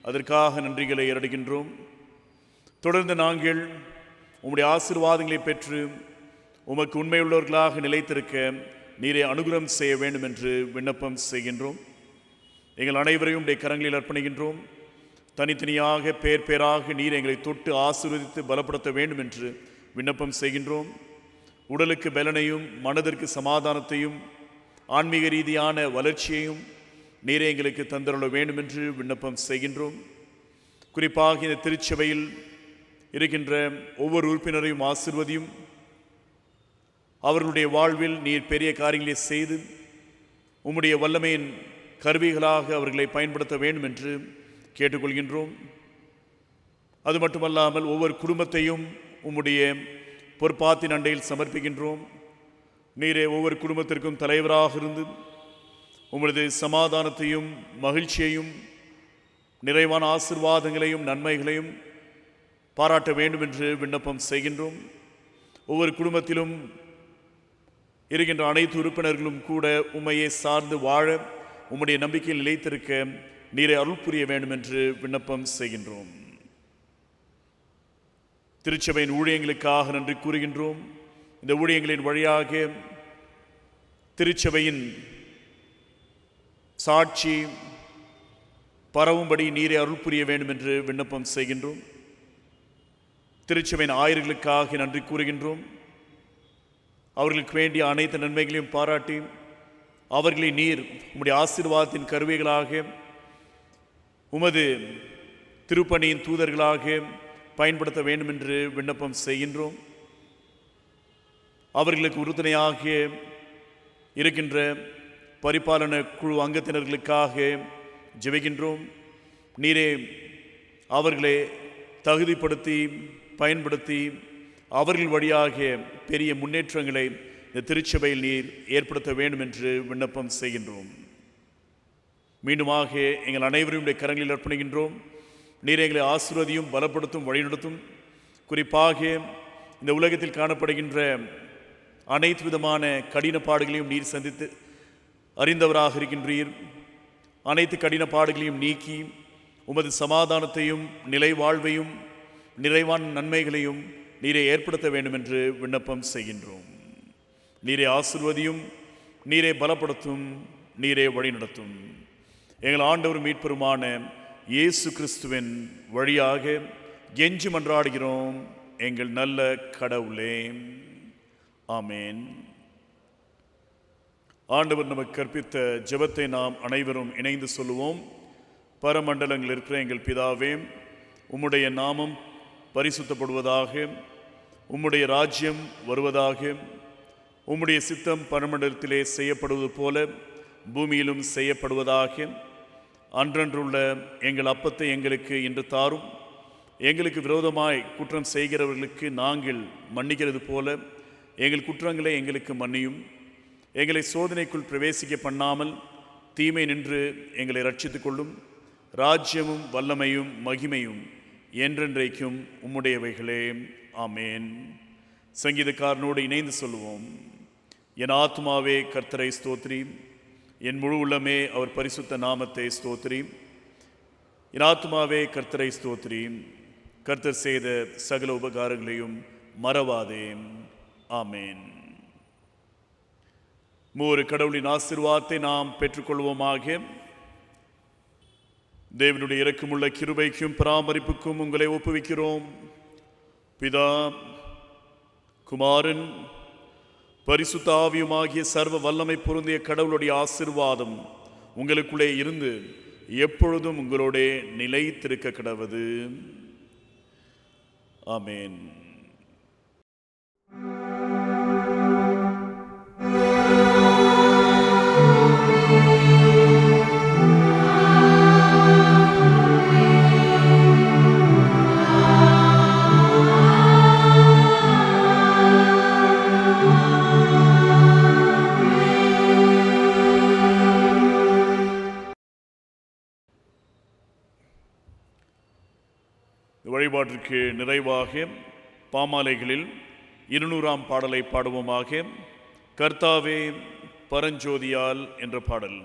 அதற்காக நன்றிகளை ஏறடுகின்றோம். தொடர்ந்து நாங்கள் உம்முடைய ஆசீர்வாதங்களை பெற்று உமக்கு உண்மையுள்ளவர்களாக நிலைத்திருக்க நீரை அனுகிரகம் செய்ய வேண்டும் என்று விண்ணப்பம் செய்கின்றோம். எங்கள் அனைவரையும் உடைய கரங்களில் அர்ப்பணிக்கின்றோம். தனித்தனியாக பேர் பேராக நீர் எங்களை தொட்டு ஆசீர்வதித்து பலப்படுத்த வேண்டும் என்று விண்ணப்பம் செய்கின்றோம். உடலுக்கு பலனையும் மனதிற்கு சமாதானத்தையும் ஆன்மீக ரீதியான வளர்ச்சியையும் நீரே எங்களுக்கு தந்தருள வேண்டும் என்று விண்ணப்பம் செய்கின்றோம். குறிப்பாக இந்த திருச்சபையில் இருக்கின்ற ஒவ்வொரு உறுப்பினரையும் ஆசீர்வதியும். அவர்களுடைய வாழ்வில் நீர் பெரிய காரியங்களை செய்து உம்முடைய வல்லமையின் கருவிகளாக அவர்களை பயன்படுத்த வேண்டும் என்று கேட்டுக்கொள்கின்றோம். அது மட்டுமல்லாமல் ஒவ்வொரு குடும்பத்தையும் உம்முடைய பொறுப்பாத்தின் அண்டையில் சமர்ப்பிக்கின்றோம். நீரே ஒவ்வொரு குடும்பத்திற்கும் தலைவராக இருந்து உமது சமாதானத்தையும் மகிழ்ச்சியையும் நிறைவான ஆசீர்வாதங்களையும் நன்மைகளையும் பாராட்ட வேண்டும் என்று விண்ணப்பம் செய்கின்றோம். ஒவ்வொரு குடும்பத்திலும் இருக்கின்ற அனைத்து உறுப்பினர்களும் கூட உம்மையை சார்ந்து வாழ உம்முடைய நம்பிக்கையில் நிலைத்திருக்க நீரை அருள் புரிய வேண்டும் என்று விண்ணப்பம் செய்கின்றோம். திருச்சபையின் ஊழியங்களுக்காக நன்றி கூறுகின்றோம். இந்த ஊழியங்களின் வழியாக திருச்சபையின் சாட்சி பரவும்படி நீரை அருள் புரிய வேண்டும் என்று விண்ணப்பம் செய்கின்றோம். திருச்சபையின் ஆயர்களுக்காக நன்றி கூறுகின்றோம். அவர்களுக்கு வேண்டிய அனைத்து நன்மைகளையும் பாராட்டி அவர்களை நீர் உம்முடைய ஆசீர்வாதத்தின் கருவிகளாக உமது திருப்பணியின் தூதர்களாக பயன்படுத்த வேண்டும் என்று விண்ணப்பம் செய்கின்றோம். அவர்களுக்கு உறுதுணையாக இருக்கின்ற பரிபாலன குழு அங்கத்தினர்களுக்காக ஜெபிக்கின்றோம். நீரே அவர்களை தகுதிப்படுத்தி பயன்படுத்தி அவர்கள் வழியாக பெரிய முன்னேற்றங்களை இந்த திருச்சபையில் நீர் ஏற்படுத்த வேண்டும் என்று விண்ணப்பம் செய்கின்றோம். மீண்டுமாக எங்கள் அனைவரும் கரங்களில் அர்ப்பணிக்கின்றோம். நீர் எங்களை ஆசீர்வதியும் பலப்படுத்தும் வழிநடத்தும். குறிப்பாக இந்த உலகத்தில் காணப்படுகின்ற அனைத்து விதமான கடின பாடுகளையும் நீர் சந்தித்து அறிந்தவராக இருக்கின்றீர். அனைத்து கடின பாடுகளையும் நீக்கி உமது சமாதானத்தையும் நிலை வாழ்வையும் நிறைவான நன்மைகளையும் நீரை ஏற்படுத்த வேண்டும் என்று விண்ணப்பம் செய்கின்றோம். நீரை ஆசீர்வதியும், நீரை பலப்படுத்தும், நீரை வழிநடத்தும். எங்கள் ஆண்டவர் மீட்பெருமான இயேசு கிறிஸ்துவின் வழியாக கெஞ்சி மன்றாடுகிறோம் எங்கள் நல்ல கடவுளே. ஆமேன். ஆண்டவர் நமக்கு கற்பித்த ஜெபத்தை நாம் அனைவரும் இணைந்து சொல்லுவோம். பரமண்டலங்கள் இருக்கிற எங்கள் பிதாவே, உம்முடைய நாமம் பரிசுத்தப்படுவதாக, உம்முடைய ராஜ்யம் வருவதாக, உம்முடைய சித்தம் பரமண்டலத்திலே செய்யப்படுவது போல பூமியிலும் செய்யப்படுவதாக. அன்றன்றுள்ள எங்கள் அப்பத்தை எங்களுக்கு இன்று தாரும். எங்களுக்கு விரோதமாய் குற்றம் செய்கிறவர்களுக்கு நாங்கள் மன்னிக்கிறது போல எங்கள் குற்றங்களை எங்களுக்கு மன்னியும். எங்களை சோதனைக்குள் பிரவேசிக்க பண்ணாமல் தீமை நின்று எங்களை ரட்சித்துக் கொள்ளும். ராஜ்யமும் வல்லமையும் மகிமையும் என்றென்றைக்கும் உம்முடையவைகளே. ஆமேன். சங்கீதக்காரனோடு இணைந்து சொல்லுவோம். என் ஆத்மாவே கர்த்தரை ஸ்தோத்ரி, என் முழு உள்ளமே அவர் பரிசுத்த நாமத்தை ஸ்தோத்ரி. என் ஆத்மாவே கர்த்தரை ஸ்தோத்ரி, கர்த்தர் செய்த சகல உபகாரங்களையும் மறவாதே. ஆமேன். மூன்று கடவுளின் ஆசீர்வாதத்தை நாம் பெற்றுக்கொள்வோமாக. தேவனுடைய இரக்கமுள்ள கிருபைக்கும் பராமரிப்புக்கும் உங்களை ஒப்புவிக்கிறோம். பிதா, குமாரன், பரிசுத்த ஆவியுமாகிய சர்வ வல்லமை பொருந்திய கடவுளுடைய ஆசீர்வாதம் உங்களுக்குள்ளே இருந்து எப்பொழுதும் உங்களோட நிலைத்திருக்க கடவது. ஆமேன். வழிபாட்டிற்கு நிறைவாக பாமாலைகளில் 200ஆம் பாடலை பாடுவோமாக. கர்த்தாவே பரஞ்சோதியால் என்ற பாடல்.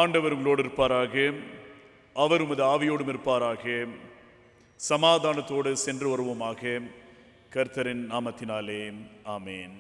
ஆண்டவர் உங்களோடு இருப்பாராக. அவர் உமது ஆவியோடும் இருப்பாராக. சமாதானத்தோடு சென்று வருவோமாக. கர்த்தரின் நாமத்தினாலே ஆமேன்.